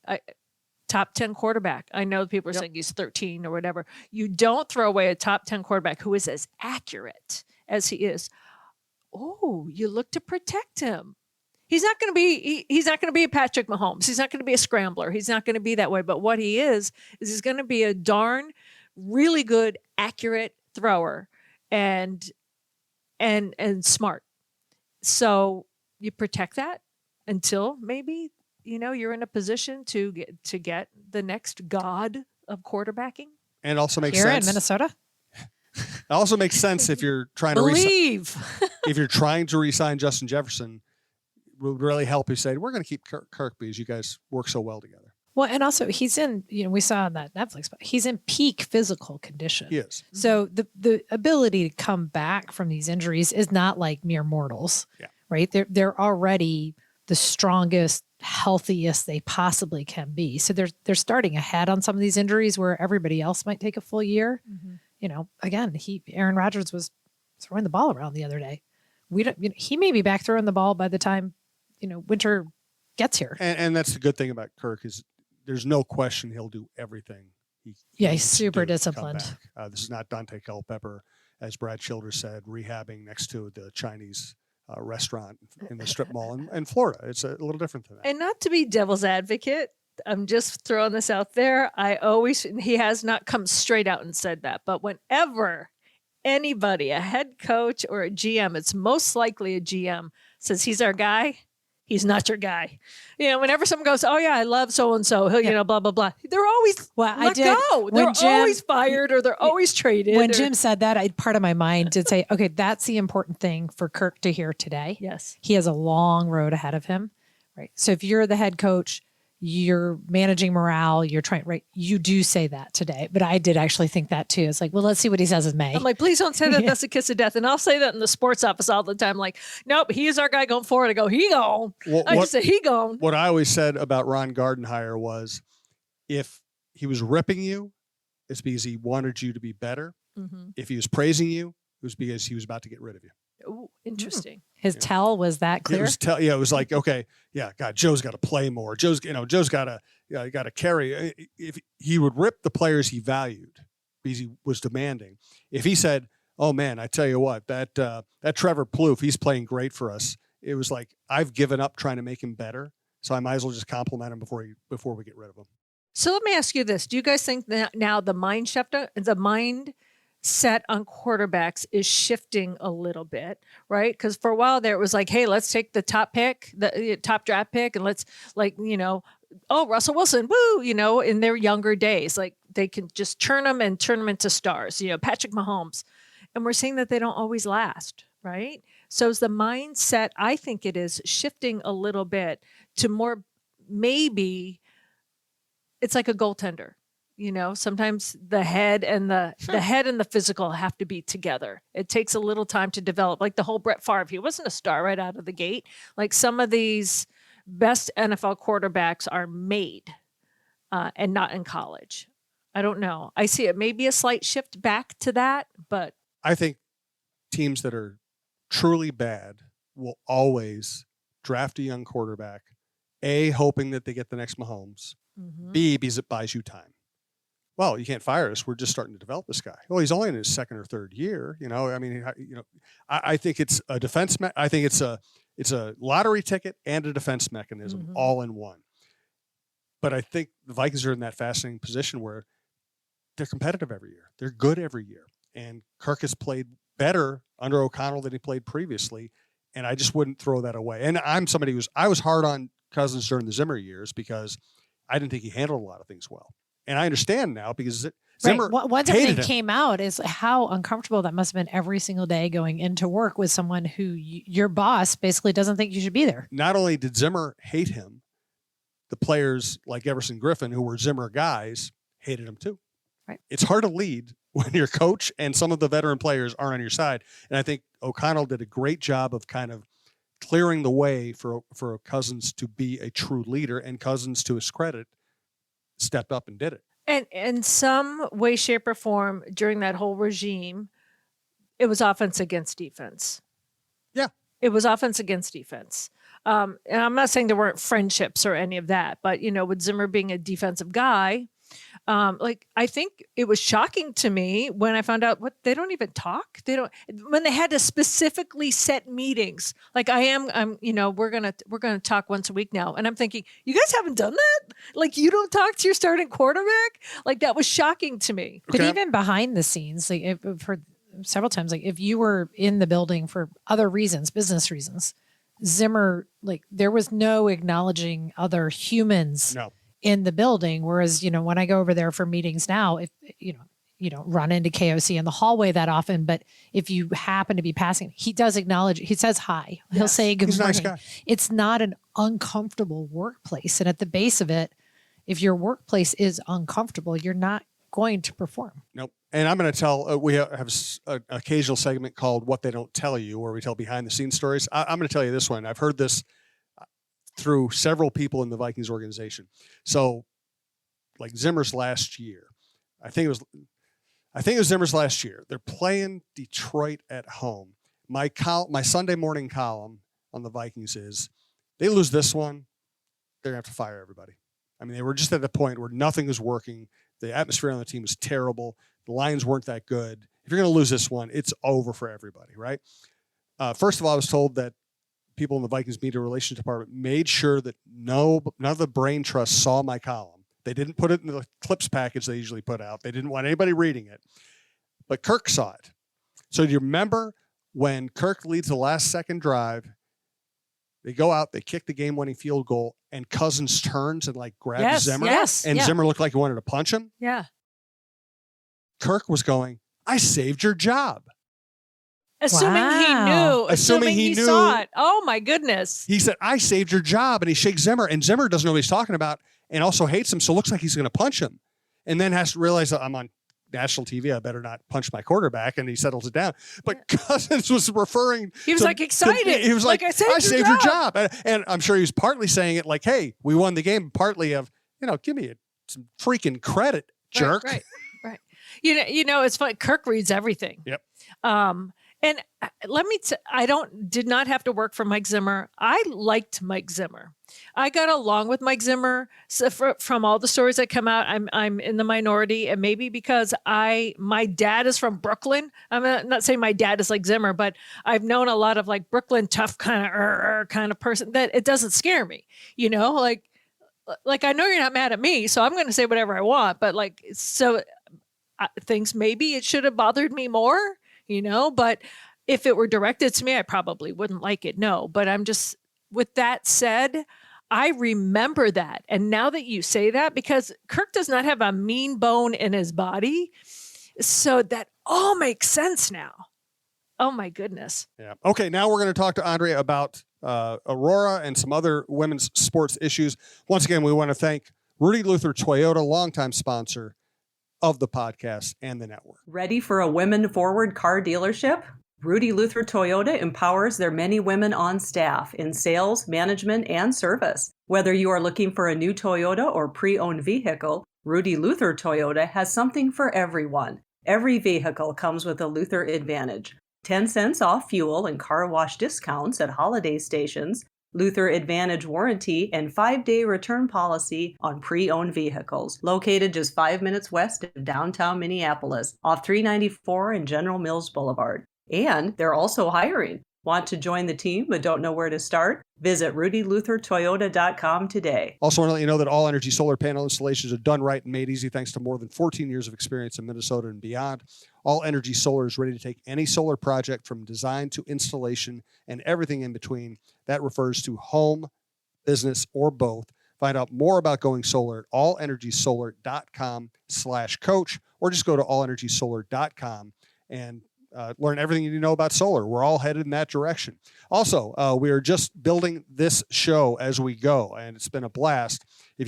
top 10 quarterback, I know people are saying he's 13 or whatever. You don't throw away a top 10 quarterback who is as accurate as he is. Oh, you look to protect him. He's not going to be a Patrick Mahomes. He's not going to be a scrambler. He's not going to be that way. But what he is he's going to be a darn really good, accurate thrower and smart. So you protect that until maybe, you're in a position to get the next god of quarterbacking. And also makes Here sense in Minnesota. It also makes sense if you're trying to if you're trying to re-sign Justin Jefferson, it would really help you say, we're going to keep Kirk because you guys work so well together. Well, and also he's in, we saw on that Netflix, but he's in peak physical condition. He is. So the ability to come back from these injuries is not like mere mortals, right? They're already the strongest, healthiest they possibly can be. So they're starting ahead on some of these injuries where everybody else might take a full year. Mm-hmm. Again, Aaron Rodgers was throwing the ball around the other day. He may be back throwing the ball by the time, winter gets here. And that's the good thing about Kirk is there's no question he'll do everything. He's super disciplined. This is not Dante Culpepper, as Brad Childers said, rehabbing next to the Chinese restaurant in the strip mall in Florida. It's a little different than that. And not to be devil's advocate, I'm just throwing this out there. He has not come straight out and said that, but whenever anybody, a head coach or a GM, it's most likely a GM says he's our guy, he's not your guy. Whenever someone goes, oh yeah, I love so-and-so, blah, blah, blah. They're always let go. They're always fired or they're always traded. When Jim said that, part of my mind did say, okay, that's the important thing for Kirk to hear today. Yes. He has a long road ahead of him, right? So if you're the head coach, you're managing morale, you're trying, right? You do say that today. But I did actually think that too. It's like, well, let's see what he says in May. I'm like, please don't say that. That's a kiss of death. And I'll say that in the sports office all the time. Like, nope, he is our guy going forward. I go, he gone. I just say he gone. What I always said about Ron Gardenhire was if he was ripping you, it's because he wanted you to be better. Mm-hmm. If he was praising you, it was because he was about to get rid of you. Ooh, interesting. His tell was that clear? It was like, okay, God, Joe's got to play more. Joe's got to carry. If he would rip the players he valued because he was demanding. If he said, "Oh man, I tell you what, that Trevor Plouffe, he's playing great for us," it was like I've given up trying to make him better, so I might as well just compliment him before we get rid of him. So let me ask you this: do you guys think that now the mind set on quarterbacks is shifting a little bit, right? Because for a while there it was like, hey, let's take the top pick, the top draft pick, and let's Russell Wilson, woo, in their younger days, like they can just turn them into stars, Patrick Mahomes. And we're seeing that they don't always last, right? So is the mindset, I think it is shifting a little bit to more, maybe it's like a goaltender. Sometimes the head and the physical have to be together. It takes a little time to develop. Like the whole Brett Favre, he wasn't a star right out of the gate. Like some of these best NFL quarterbacks are made and not in college. I don't know. I see it maybe a slight shift back to that, but I think teams that are truly bad will always draft a young quarterback, A, hoping that they get the next Mahomes, B, because it buys you time. Well, you can't fire us. We're just starting to develop this guy. Well, he's only in his second or third year. I think it's a defense. I think it's a lottery ticket and a defense mechanism all in one. But I think the Vikings are in that fascinating position where they're competitive every year. They're good every year. And Kirk has played better under O'Connell than he played previously. And I just wouldn't throw that away. And I'm somebody I was hard on Cousins during the Zimmer years because I didn't think he handled a lot of things well. And I understand now because Zimmer Once hated everything him. came out, is how uncomfortable that must have been every single day going into work with someone who your boss basically doesn't think you should be there. Not only did Zimmer hate him, the players like Everson Griffin, who were Zimmer guys, hated him too. Right. It's hard to lead when your coach and some of the veteran players aren't on your side. And I think O'Connell did a great job of kind of clearing the way for Cousins to be a true leader, and Cousins, to his credit, stepped up and did it. And in some way, shape, or form during that whole regime, it was offense against defense. Yeah. It was offense against defense. And I'm not saying there weren't friendships or any of that, but, with Zimmer being a defensive guy, I think it was shocking to me when I found out they don't even talk. When they had to specifically set meetings, like we're going to talk once a week now. And I'm thinking, you guys haven't done that? Like, you don't talk to your starting quarterback? Like, that was shocking to me. But even behind the scenes, like I've heard several times, like if you were in the building for other reasons, business reasons, Zimmer, like there was no acknowledging other humans. No. In the building. Whereas, when I go over there for meetings now, if you don't run into KOC in the hallway that often, but if you happen to be passing, he does acknowledge, he says hi. Yes. He'll say good morning. He's a nice guy. It's not an uncomfortable workplace. And at the base of it, if your workplace is uncomfortable, you're not going to perform. Nope. And I'm going to tell, we have an occasional segment called What They Don't Tell You, where we tell behind the scenes stories. I'm going to tell you this one. I've heard this through several people in the Vikings organization. So like Zimmer's last year, I think it was Zimmer's last year. They're playing Detroit at home. My Sunday morning column on the Vikings is, they lose this one, they're going to have to fire everybody. I mean, they were just at the point where nothing was working. The atmosphere on the team was terrible. The Lions weren't that good. If you're going to lose this one, it's over for everybody, right? First of all, I was told that people in the Vikings media relations department made sure that none of the brain trust saw my column. They didn't put it in the clips package they usually put out. They didn't want anybody reading it. But Kirk saw it. So do you remember when Kirk leads the last second drive, they go out, they kick the game-winning field goal, and Cousins turns and grabs Zimmer? Yes, and Zimmer looked like he wanted to punch him? Yeah. Kirk was going, I saved your job. Assuming he knew. Assuming he knew. Saw it. Oh, my goodness. He said, I saved your job. And he shakes Zimmer. And Zimmer doesn't know what he's talking about and also hates him. So it looks like he's going to punch him. And then has to realize that I'm on national TV. I better not punch my quarterback. And he settles it down. But Cousins was referring. He was excited. He was like, I saved your job. And I'm sure he was partly saying it like, hey, we won the game. Partly of, give me some freaking credit, jerk. Right. It's funny. Kirk reads everything. Yep. And let me I did not have to work for Mike Zimmer. I liked Mike Zimmer. I got along with Mike Zimmer. So from all the stories that come out, I'm in the minority, and maybe because my dad is from Brooklyn. I'm not saying my dad is like Zimmer, but I've known a lot of Brooklyn tough kind of person that it doesn't scare me. Like I know you're not mad at me, so I'm going to say whatever I want. But things maybe it should have bothered me more. But if it were directed to me, I probably wouldn't like it. No, but with that said, I remember that. And now that you say that, because Kirk does not have a mean bone in his body, so that all makes sense now. Oh my goodness. Yeah. Okay. Now we're going to talk to Andrea about Aurora and some other women's sports issues. Once again, we want to thank Rudy Luther Toyota, longtime sponsor of the podcast and the network. Ready for a women-forward car dealership? Rudy Luther Toyota empowers their many women on staff in sales, management, and service. Whether you are looking for a new Toyota or pre-owned vehicle, Rudy Luther Toyota has something for everyone. Every vehicle comes with a Luther Advantage. 10 cents off fuel and car wash discounts at holiday stations, Luther Advantage warranty, and 5-day return policy on pre-owned vehicles. Located just 5 minutes west of downtown Minneapolis, off 394 and General Mills Boulevard. And they're also hiring. Want to join the team but don't know where to start? Visit RudyLutherToyota.com today. Also want to let you know that all energy solar panel installations are done right and made easy thanks to more than 14 years of experience in Minnesota and beyond. All Energy Solar is ready to take any solar project from design to installation and everything in between. That refers to home, business, or both. Find out more about going solar at allenergysolar.com/coach, or just go to allenergysolar.com and learn everything you need to know about solar. We're all headed in that direction. Also, we are just building this show as we go, and it's been a blast. If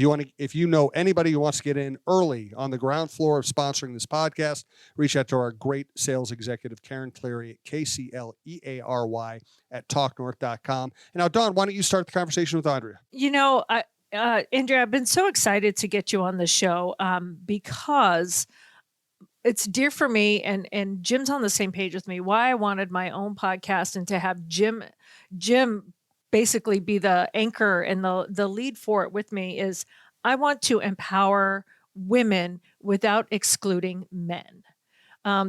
you know anybody who wants to get in early on the ground floor of sponsoring this podcast, reach out to our great sales executive, Karen Cleary, KCLEARY at talknorth.com. And now, Dawn, why don't you start the conversation with Andrea? Andrea, I've been so excited to get you on the show because it's dear for me, and Jim's on the same page with me, why I wanted my own podcast and to have Jim basically be the anchor and the lead for it with me is I want to empower women without excluding men.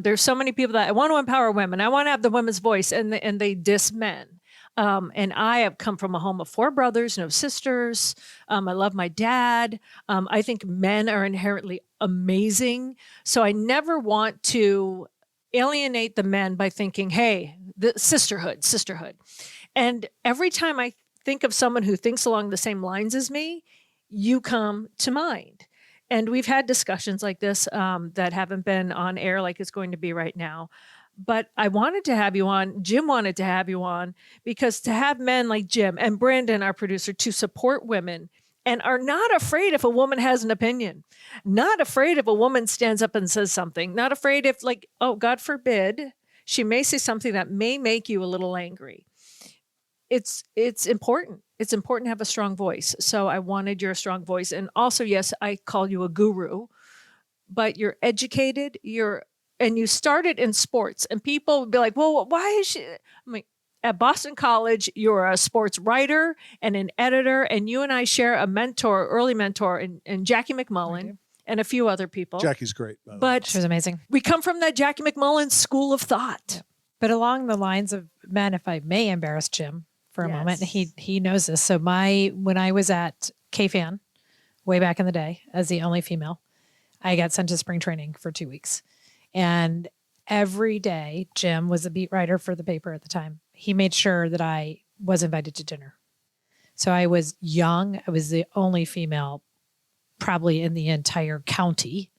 There's so many people that I want to empower women. I want to have the women's voice, and they diss men. And I have come from a home of 4 brothers, no sisters. I love my dad. I think men are inherently amazing. So I never want to alienate the men by thinking, hey, the sisterhood. And every time I think of someone who thinks along the same lines as me, you come to mind. And we've had discussions like this that haven't been on air like it's going to be right now. But I wanted to have you on, Jim wanted to have you on, because to have men like Jim and Brandon, our producer, to support women and are not afraid if a woman has an opinion, not afraid if a woman stands up and says something, not afraid if, like, oh, God forbid, she may say something that may make you a little angry. It's important. It's important to have a strong voice. So I wanted your strong voice. And also, yes, I call you a guru, but you're educated, and you started in sports, and people would be like, well, why is she? I mean, at Boston College, you're a sports writer and an editor, and you and I share a mentor, early mentor, in Jackie McMullen and a few other people. Jackie's great. But she was amazing. We come from that Jackie McMullen school of thought. Yeah. But along the lines of men, if I may embarrass Jim for a moment, he knows this. So when I was at KFAN way back in the day as the only female, I got sent to spring training for 2 weeks. And every day, Jim was a beat writer for the paper at the time. He made sure that I was invited to dinner. So I was young. I was the only female probably in the entire county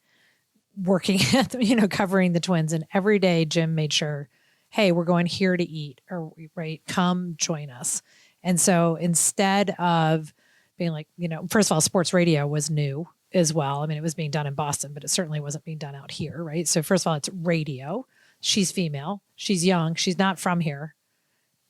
working at, covering the Twins. And every day, Jim made sure, hey, we're going here to eat, or right, come join us. And so instead of being like, first of all, sports radio was new as well. I mean, it was being done in Boston, but it certainly wasn't being done out here, right? So first of all, it's radio. She's female. She's young. She's not from here.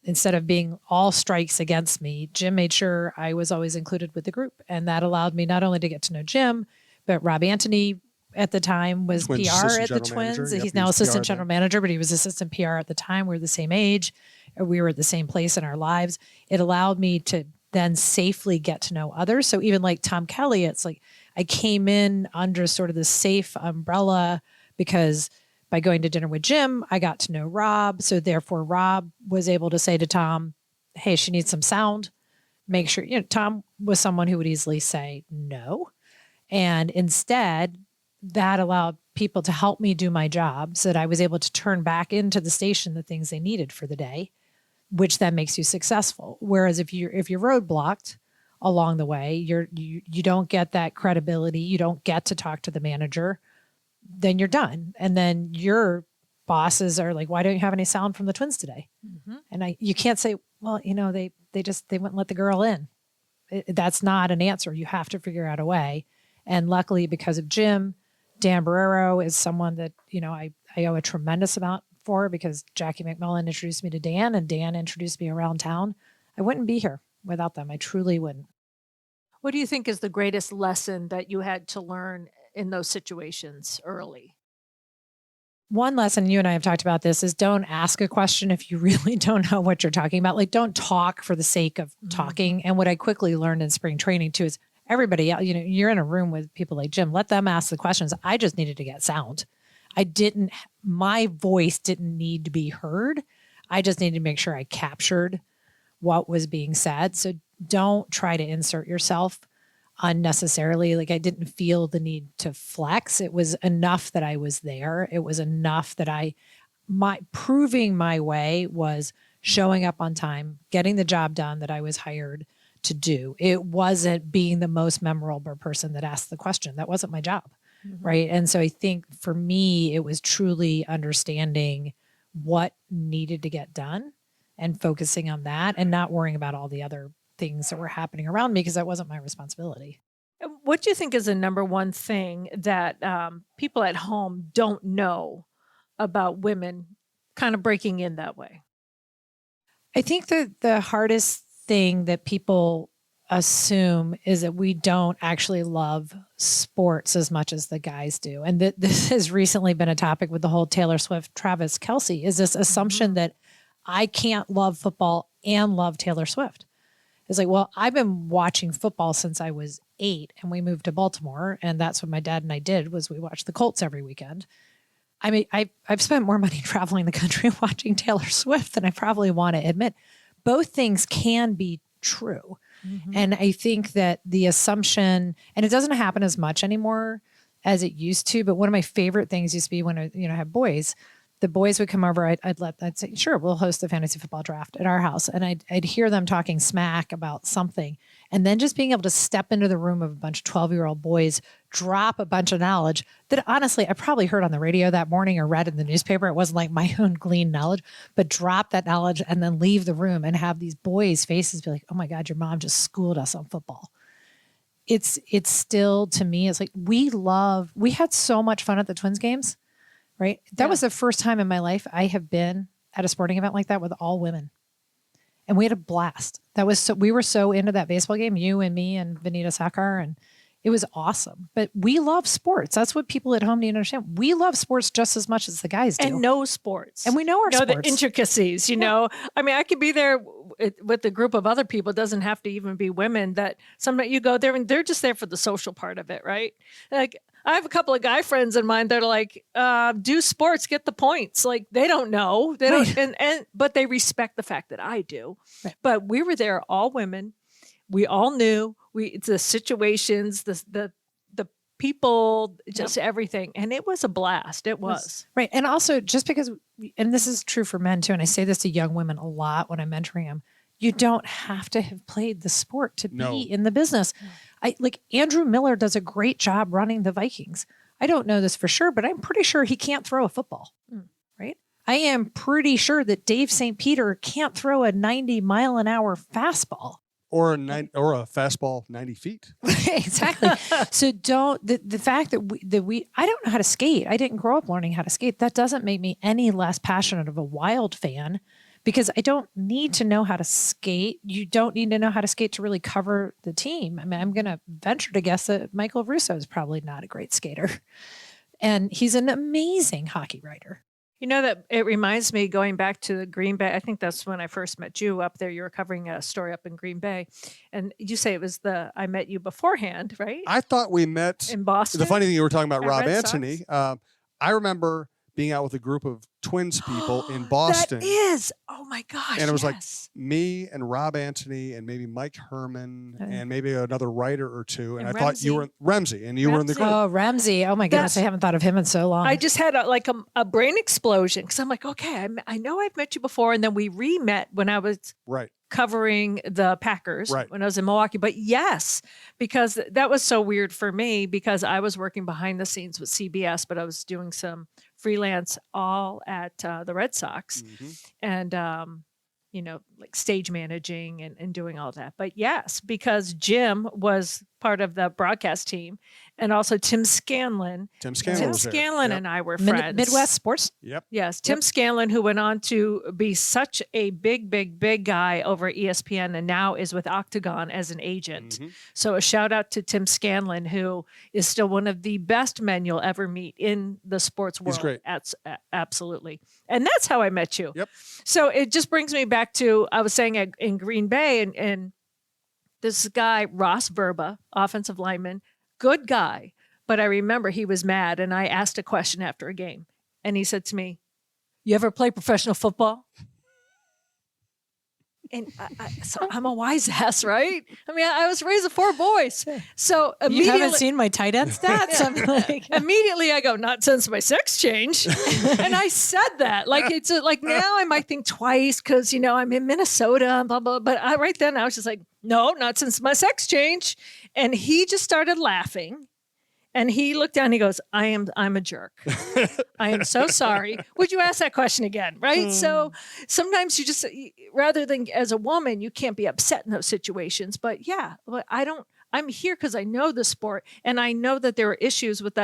Instead of being all strikes against me, Jim made sure I was always included with the group. And that allowed me not only to get to know Jim, but Rob Anthony at the time was Twins PR at the Twins. Yep, he's now assistant PR general manager, but he was assistant PR at the time. We were the same age. We were at the same place in our lives. It allowed me to then safely get to know others. So even like Tom Kelly, it's like I came in under sort of the safe umbrella because by going to dinner with Jim, I got to know Rob. So therefore, Rob was able to say to Tom, hey, she needs some sound. Make sure, Tom was someone who would easily say no. And instead, that allowed people to help me do my job so that I was able to turn back into the station the things they needed for the day, which then makes you successful. Whereas if you're roadblocked along the way, you don't get that credibility, you don't get to talk to the manager, then you're done. And then your bosses are like, why don't you have any sound from the Twins today? Mm-hmm. And you can't say, well, they wouldn't let the girl in. That's not an answer. You have to figure out a way. And luckily, because of Jim, Dan Barrero is someone that, I owe a tremendous amount for, because Jackie McMullen introduced me to Dan, and Dan introduced me around town. I wouldn't be here without them. I truly wouldn't. What do you think is the greatest lesson that you had to learn in those situations early? One lesson, you and I have talked about this, is don't ask a question if you really don't know what you're talking about. Like, don't talk for the sake of talking. And what I quickly learned in spring training too is everybody, you're in a room with people like Jim, let them ask the questions. I just needed to get sound. My voice didn't need to be heard. I just needed to make sure I captured what was being said. So don't try to insert yourself unnecessarily. Like, I didn't feel the need to flex. It was enough that I was there. It was enough that proving my way was showing up on time, getting the job done that I was hired to do. It wasn't being the most memorable person that asked the question. That wasn't my job. Right. And so I think for me, it was truly understanding what needed to get done and focusing on that and not worrying about all the other things that were happening around me because that wasn't my responsibility. What do you think is the number one thing that people at home don't know about women kind of breaking in that way? I think that the hardest thing that people assume is that we don't actually love sports as much as the guys do. And this has recently been a topic with the whole Taylor Swift, Travis Kelce, is this assumption that I can't love football and love Taylor Swift. It's like, well, I've been watching football since I was 8 and we moved to Baltimore. And that's what my dad and I did was we watched the Colts every weekend. I mean, I've spent more money traveling the country watching Taylor Swift than I probably want to admit. Both things can be true. And I think that the assumption, and it doesn't happen as much anymore as it used to, but one of my favorite things used to be when I had boys, the boys would come over, I'd say, sure, we'll host a fantasy football draft at our house. And I'd hear them talking smack about something. And then just being able to step into the room of a bunch of 12-year-old boys, drop a bunch of knowledge that honestly, I probably heard on the radio that morning or read in the newspaper. It wasn't like my own gleaned knowledge, but drop that knowledge and then leave the room and have these boys' faces be like, oh my God, your mom just schooled us on football. It's still, to me, it's like we had so much fun at the Twins games, right? That was the first time in my life I have been at a sporting event like that with all women. And we had a blast. We were so into that baseball game, you and me and Vanita Sakar, and it was awesome. But we love sports. That's what people at home need to understand. We love sports just as much as the guys do. And know sports. And we know our sports. The intricacies, you know. I mean, I could be there with a group of other people. It doesn't have to even be women. That sometimes you go there and they're just there for the social part of it, right? Like, I have a couple of guy friends of mine that are like, do sports, get the points. Like, they don't know. They don't, but they respect the fact that I do. Right. But we were there, all women. We all knew the situations, the people, just everything. And it was a blast. It was. Right. And also just because, and this is true for men too, and I say this to young women a lot when I'm mentoring them, you don't have to have played the sport to be in the business. Like Andrew Miller does a great job running the Vikings. I don't know this for sure, but I'm pretty sure he can't throw a football, right? I am pretty sure that Dave St. Peter can't throw a 90-mile-an-hour fastball. Or a fastball 90 feet. Exactly. So the fact that I don't know how to skate. I didn't grow up learning how to skate. That doesn't make me any less passionate of a Wild fan. Because I don't need to know how to skate. You don't need to know how to skate to really cover the team. I mean, I'm going to venture to guess that Michael Russo is probably not a great skater. And he's an amazing hockey writer. You know, that it reminds me, going back to the Green Bay, I think that's when I first met you up there. You were covering a story up in Green Bay. And you say it was I met you beforehand, right? I thought we met in Boston. The funny thing, you were talking about Rob Antony. I remember being out with a group of Twins people in Boston. That is, oh my gosh. And it was like me and Rob Antony and maybe Mike Herman and maybe another writer or two. And I thought you were Ramsey, and you were in the group. Oh, Ramsey. Oh my goodness. I haven't thought of him in so long. I just had a brain explosion because I'm like, okay, I know I've met you before. And then we re-met when I was covering the Packers when I was in Milwaukee. But yes, because that was so weird for me because I was working behind the scenes with CBS, but I was doing some freelance all at the Red Sox and, like stage managing and doing all that. But yes, because Jim was part of the broadcast team and also Tim Scanlon. Tim Scanlon and I were friends. Midwest Sports. Yep. Yes. Tim Scanlon, who went on to be such a big guy over at ESPN and now is with Octagon as an agent. So a shout out to Tim Scanlon, who is still one of the best men you'll ever meet in the sports world. He's great. Absolutely. And that's how I met you. Yep. So it just brings me back to, I was saying in Green Bay and this guy, Ross Verba, offensive lineman, good guy. But I remember he was mad and I asked a question after a game and he said to me, "You ever play professional football?" And so I'm a wise ass, right? I mean, I was raised with 4 boys. So You immediately, haven't seen my tight end stats? I'm like, immediately I go, not since my sex change. And I said that. Like, it's like now I might think twice because, I'm in Minnesota and blah, blah. But right then I was just like, no, not since my sex change. And he just started laughing. And he looked down and he goes, I'm a jerk. I am so sorry. Would you ask that question again? Right. So sometimes you just, rather than as a woman, you can't be upset in those situations. But yeah, I'm here because I know the sport and I know that there are issues with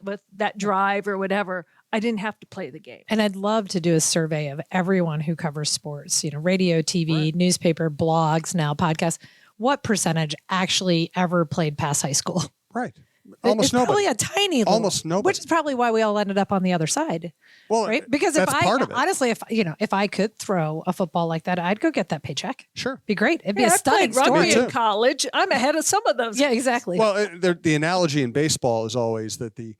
with that drive or whatever. I didn't have to play the game. and I'd love to do a survey of everyone who covers sports, radio, TV, newspaper, blogs, now podcasts. What percentage actually ever played past high school? Right. Almost It's nobody. probably a tiny little, Almost nobody. which is probably why we all ended up on the other side. Well, Right? Because that's if part of it. honestly, if I could throw a football like that, I'd go get that paycheck. Sure. Be great. It'd be Yeah, a I stunning played rugby story. too. in college. I'm ahead of some of those. Yeah, exactly. Well, the analogy in baseball is always that the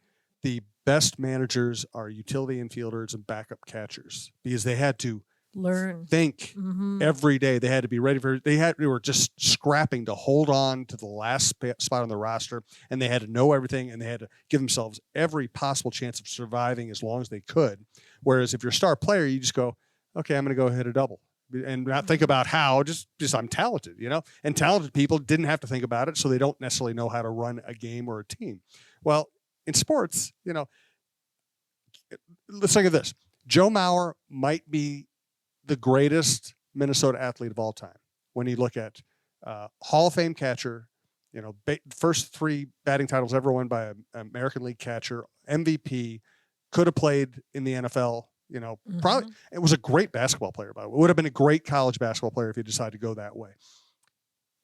best managers are utility infielders and backup catchers because they had to Learn. think Mm-hmm. every day. They had to be ready they were just scrapping to hold on to the last spot on the roster, and they had to know everything, and they had to give themselves every possible chance of surviving as long as they could. Whereas if you're a star player, you just go, okay, I'm going to go hit a double and not think about how, just I'm talented, and talented people didn't have to think about it. So they don't necessarily know how to run a game or a team. Well, in sports, let's think of this. Joe Mauer might be the greatest Minnesota athlete of all time. When you look at Hall of Fame catcher, first 3 batting titles ever won by an American League catcher, MVP, could have played in the NFL. Probably it was a great basketball player. By the way, would have been a great college basketball player if he decided to go that way.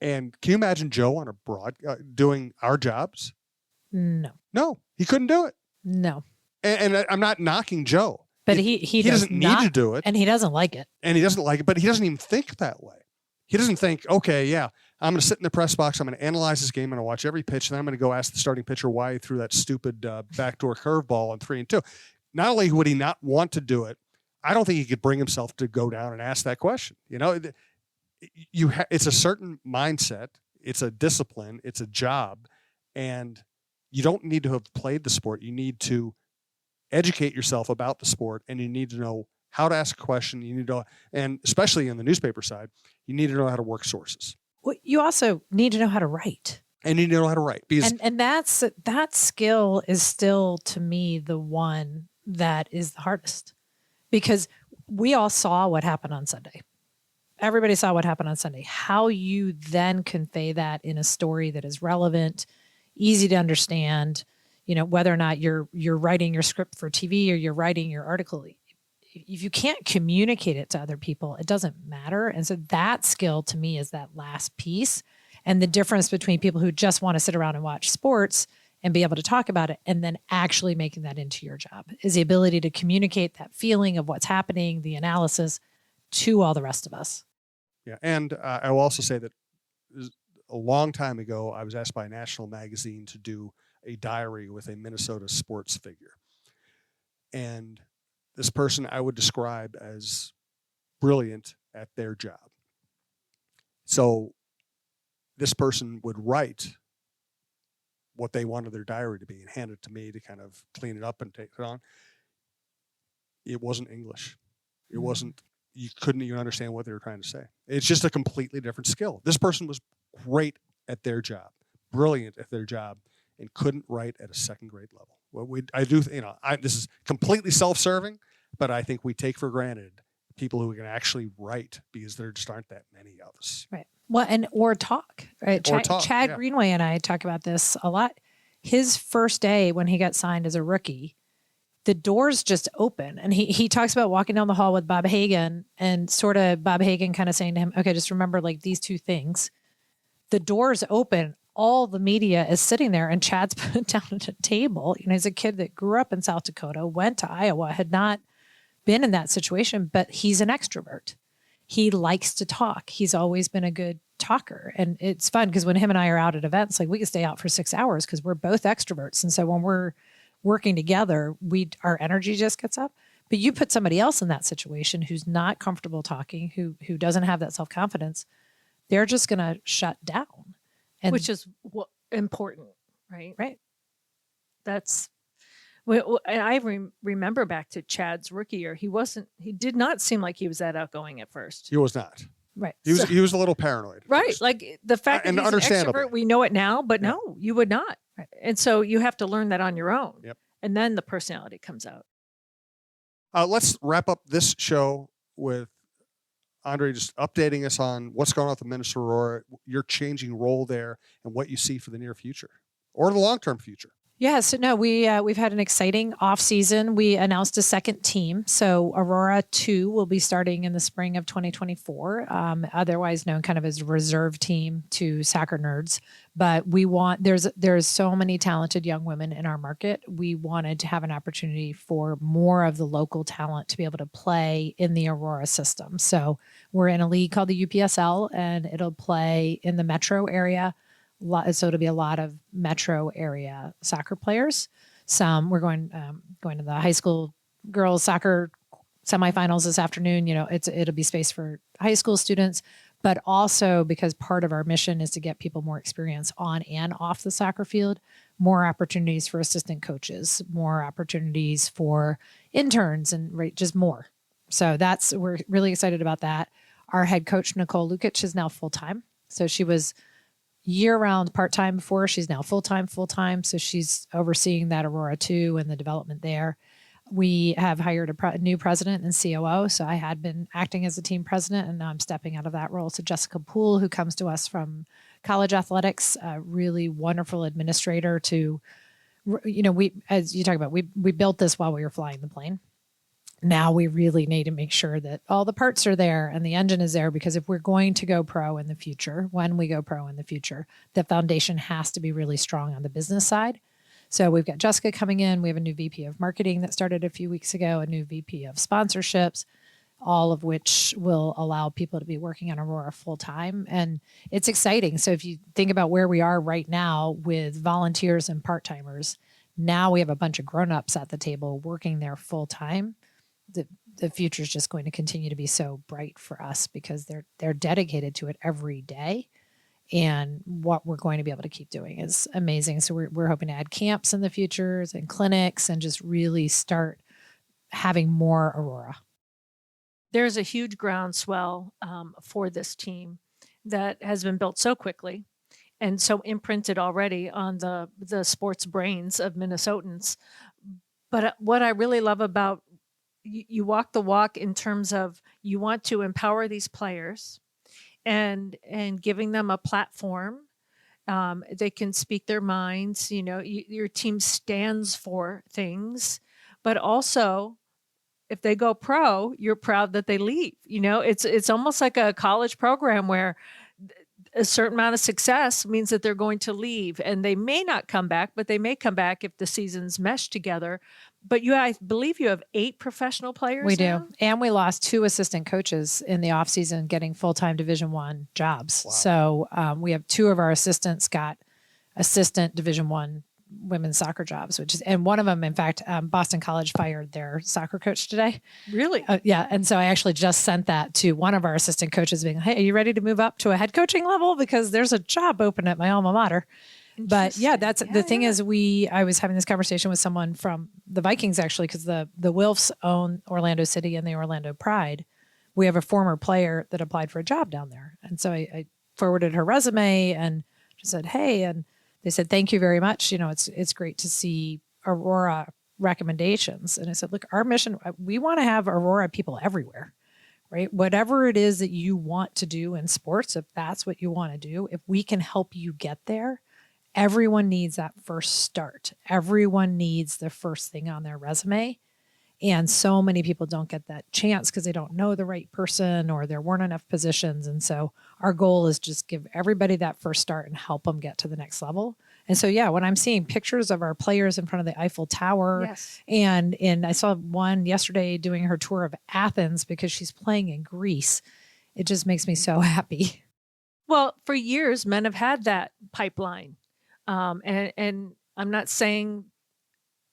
And can you imagine Joe on a broad doing our jobs? No, he couldn't do it. No. And I'm not knocking Joe. But he doesn't need to do it. And he doesn't like it. And he doesn't like it, but he doesn't even think that way. He doesn't think, okay, yeah, I'm going to sit in the press box. I'm going to analyze this game. I'm going to watch every pitch. And then I'm going to go ask the starting pitcher why he threw that stupid backdoor curveball on 3-2. Not only would he not want to do it, I don't think he could bring himself to go down and ask that question. It's a certain mindset. It's a discipline. It's a job. And you don't need to have played the sport. You need to educate yourself about the sport, and you need to know how to ask a question. You need to, and especially in the newspaper side, you need to know how to work sources. Well, you also need to know how to write. And you need to know how to write. Because And that skill is still, to me, the one that is the hardest. Because we all saw what happened on Sunday. Everybody saw what happened on Sunday. How you then convey that in a story that is relevant, easy to understand, whether or not you're writing your script for TV or you're writing your article, if you can't communicate it to other people, it doesn't matter. And so that skill to me is that last piece. And the difference between people who just want to sit around and watch sports and be able to talk about it and then actually making that into your job is the ability to communicate that feeling of what's happening, the analysis to all the rest of us. Yeah. And I will also say that a long time ago, I was asked by a national magazine to do a diary with a Minnesota sports figure. And this person I would describe as brilliant at their job. So this person would write what they wanted their diary to be and hand it to me to kind of clean it up and take it on. It wasn't English. It wasn't, you couldn't even understand what they were trying to say. It's just a completely different skill. This person was great at their job, brilliant at their job, and couldn't write at a second grade level. This is completely self-serving, but I think we take for granted people who can actually write because there just aren't that many of us. Right. Well, or talk, right? Chad yeah. Greenway and I talk about this a lot. His first day when he got signed as a rookie, the doors just open. And he talks about walking down the hall with Bob Hagan and sort of Bob Hagan kind of saying to him, okay, just remember like these 2 things. The doors open, all the media is sitting there and Chad's put down at a table. He's a kid that grew up in South Dakota, went to Iowa, had not been in that situation, but he's an extrovert. He likes to talk. He's always been a good talker. And it's fun because when him and I are out at events, like we can stay out for 6 hours because we're both extroverts. And so when we're working together, our energy just gets up. But you put somebody else in that situation who's not comfortable talking, who doesn't have that self-confidence, they're just going to shut down. And which is important, right? right. That's and I remember back to Chad's rookie year. He did not seem like he was that outgoing at first. He was not. Right. He was a little paranoid. Right. First. Like the fact that And he's an understandably. extrovert, we know it now, but Yeah. no, you would not. Right. And so you have to learn that on your own. Yep. And then the personality comes out. Let's wrap up this show with Andre just updating us on what's going on with the Minnesota Aurora, your changing role there, and what you see for the near future or the long-term future. Yeah, so no, we've had an exciting off season. We announced a second team, so Aurora 2 will be starting in the spring of 2024, otherwise known kind of as a reserve team to soccer nerds. But there's so many talented young women in our market. We wanted to have an opportunity for more of the local talent to be able to play in the Aurora system. So we're in a league called the UPSL, and it'll play in the metro area. So it'll be a lot of metro area soccer players. We're going to the high school girls soccer semifinals this afternoon. It'll be space for high school students, but also because part of our mission is to get people more experience on and off the soccer field, more opportunities for assistant coaches, more opportunities for interns, and just more. So we're really excited about that. Our head coach, Nicole Lukic, is now full-time. So she was year-round part-time before. She's now full-time. So she's overseeing that Aurora 2 and the development there. We have hired a new president and COO. So I had been acting as a team president, and now I'm stepping out of that role. So Jessica Poole, who comes to us from college athletics, a really wonderful administrator as you talk about, we built this while we were flying the plane. Now we really need to make sure that all the parts are there and the engine is there, because if we're going to go pro in the future, the foundation has to be really strong on the business side. So we've got Jessica coming in. We have a new VP of marketing that started a few weeks ago, a new VP of sponsorships, all of which will allow people to be working on Aurora full time. And it's exciting. So if you think about where we are right now with volunteers and part-timers, now we have a bunch of grown-ups at the table working there full time. The future is just going to continue to be so bright for us because they're dedicated to it every day. And what we're going to be able to keep doing is amazing. So we're hoping to add camps in the future and clinics and just really start having more Aurora. There's a huge groundswell for this team that has been built so quickly and so imprinted already on the sports brains of Minnesotans. But what I really love about you walk the walk in terms of you want to empower these players and giving them a platform. They can speak their minds. Your team stands for things, but also if they go pro, you're proud that they leave. It's almost like a college program where a certain amount of success means that they're going to leave, and they may not come back, but they may come back if the seasons mesh together. But I believe you have 8 professional players. We now? do. And we lost 2 assistant coaches in the off season getting full-time Division I jobs. Wow. So we have 2 of our assistants got assistant Division I women's soccer jobs, and one of them, in fact, Boston College fired their soccer coach today. Really? Yeah. And so I actually just sent that to one of our assistant coaches being, hey, are you ready to move up to a head coaching level? Because there's a job open at my alma mater. But yeah, the thing is I was having this conversation with someone from the Vikings, actually, because the Wilfs own Orlando City and the Orlando Pride. We have a former player that applied for a job down there. And so I forwarded her resume and she said, hey, and they said, thank you very much. It's great to see Aurora recommendations. And I said, look, our mission, we want to have Aurora people everywhere, right? Whatever it is that you want to do in sports, if that's what you want to do, if we can help you get there, everyone needs that first start. Everyone needs the first thing on their resume. And so many people don't get that chance because they don't know the right person or there weren't enough positions. And so our goal is just give everybody that first start and help them get to the next level. And so, yeah, when I'm seeing pictures of our players in front of the Eiffel Tower, yes. and I saw one yesterday doing her tour of Athens because she's playing in Greece, it just makes me so happy. Well, for years, men have had that pipeline. And I'm not saying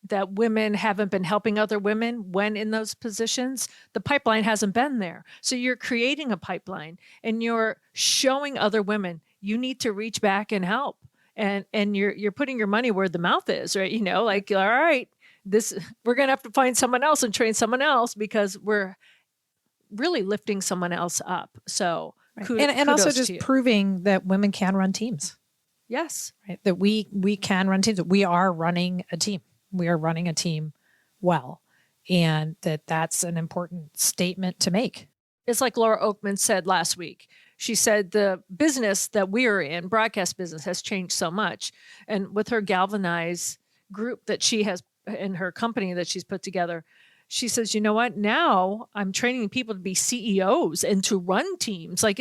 that women haven't been helping other women when in those positions. The pipeline hasn't been there. So you're creating a pipeline and you're showing other women you need to reach back and help. And you're putting your money where the mouth is, right? You know, like, all right, we're going to have to find someone else and train someone else because we're really lifting someone else up. So and also just proving that women can run teams. Yes. Right. That we can run teams. We are running a team. We are running a team well. And that's an important statement to make. It's like Laura Oakman said last week. She said the business that we are in, broadcast business, has changed so much. And with her Galvanize group that she has in her company that she's put together, she says, you know what? Now I'm training people to be CEOs and to run teams. Like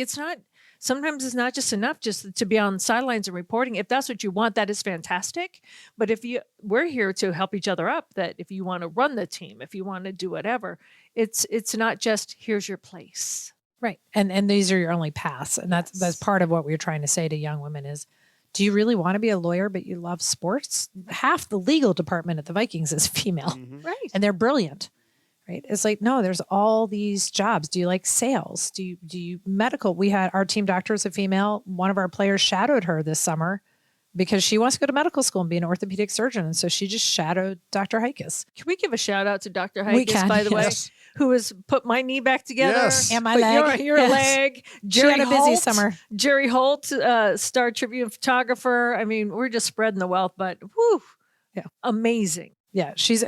sometimes it's not just enough just to be on the sidelines and reporting. If that's what you want, that is fantastic. But we're here to help each other up, that if you want to run the team, if you want to do whatever, it's not just here's your place. Right. And these are your only paths. And that's part of what we're trying to say to young women is, do you really want to be a lawyer, but you love sports? Half the legal department at the Vikings is female. Mm-hmm. Right. And they're brilliant. Right. It's like, no, there's all these jobs. Do you like sales? Do you medical? We had our team doctor is a female. One of our players shadowed her this summer because she wants to go to medical school and be an orthopedic surgeon. And so she just shadowed Dr. Hikas. Can we give a shout out to Dr. Hikas, by the way, who has put my knee back together? And my leg. Your leg. Jerry had a busy summer. Jerry Holt, Star Tribune photographer. I mean, we're just spreading the wealth, but whew, amazing. Yeah, she's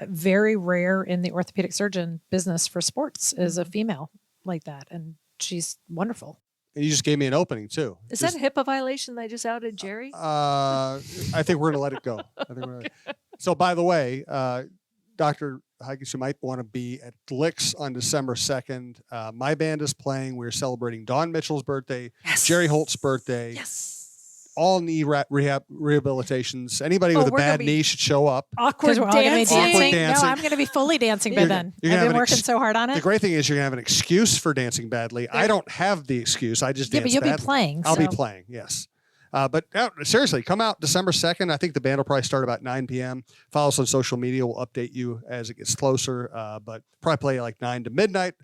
very rare in the orthopedic surgeon business for sports is a female like that. And she's wonderful. And you just gave me an opening too. Is that a HIPAA violation that I just outed Jerry? I think we're going to let it go. So by the way, Dr. Hikas, you might want to be at Licks on December 2nd. My band is playing. We're celebrating Dawn Mitchell's birthday, Jerry Holt's birthday. Yes. All knee rehabilitations. Anybody with a bad knee should show up. Awkward dancing. No, I'm going to be fully dancing by then. I've been working so hard on it. The great thing is you're going to have an excuse for dancing badly. I don't have the excuse. I just dance badly. But you'll be playing. I'll be playing, yes. But seriously, come out December 2nd. I think the band will probably start about 9 p.m. Follow us on social media. We'll update you as it gets closer. But probably play like 9 to midnight.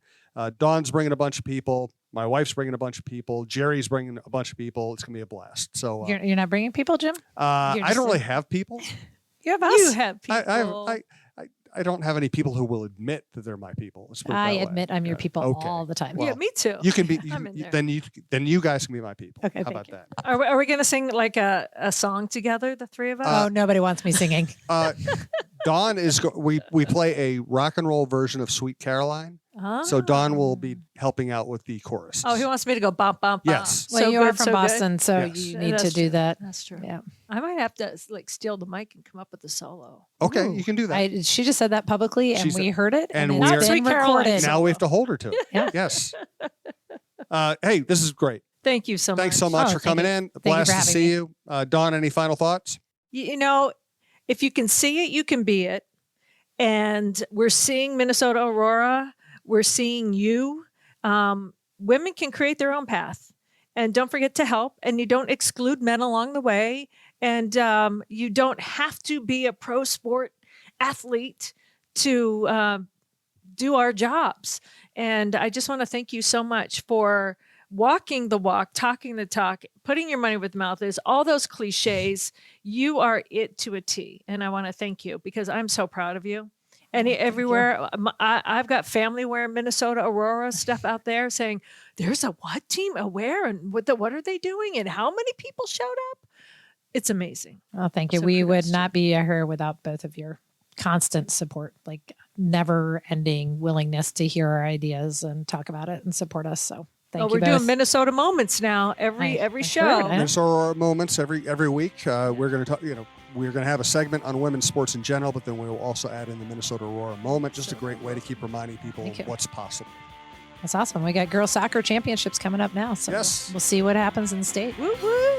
Dawn's bringing a bunch of people. My wife's bringing a bunch of people. Jerry's bringing a bunch of people. It's going to be a blast. So you're not bringing people, Jim? I don't really have people. You have us. You have people. I don't have any people who will admit that they're my people. I admit I'm your people all the time. Well, yeah, me too. You can be. Then you guys can be my people. Okay, how about that? Are we going to sing like a song together, the three of us? Oh, nobody wants me singing. Dawn is. We play a rock and roll version of Sweet Caroline. So Dawn will be helping out with the chorus. Oh, he wants me to go bump, bump, bump. Yes. Well, you are from Boston, so you need to do that. That's true. Yeah. I might have to steal the mic and come up with a solo. Okay, you can do that. She just said that publicly, and we heard it, and it's been recorded. Now we have to hold her to it. Yeah. Yes. Hey, this is great. Thank you so much. Thanks so much for coming in. Blast to see you. Dawn, any final thoughts? You know, if you can see it, you can be it. And we're seeing Minnesota Aurora. We're seeing you. Women can create their own path. And don't forget to help. And you don't exclude men along the way. And you don't have to be a pro sport athlete to do our jobs. And I just want to thank you so much for walking the walk, talking the talk, putting your money where the mouth is, all those cliches. You are it to a T. And I want to thank you because I'm so proud of you. And everywhere, I've got family wearing Minnesota Aurora stuff out there saying, there's a what team? A where? And what are they doing? And how many people showed up? It's amazing. Oh, thank you. We would not be here without both of your constant support, like never ending willingness to hear our ideas and talk about it and support us. So thank you we're both. doing Minnesota Moments now every show. Minnesota Moments every week. We're going to talk, we're going to have a segment on women's sports in general, but then we will also add in the Minnesota Aurora Moment. Just a great way to keep reminding people what's possible. That's awesome. We got girls soccer championships coming up now. So we'll see what happens in the state. Woo woo.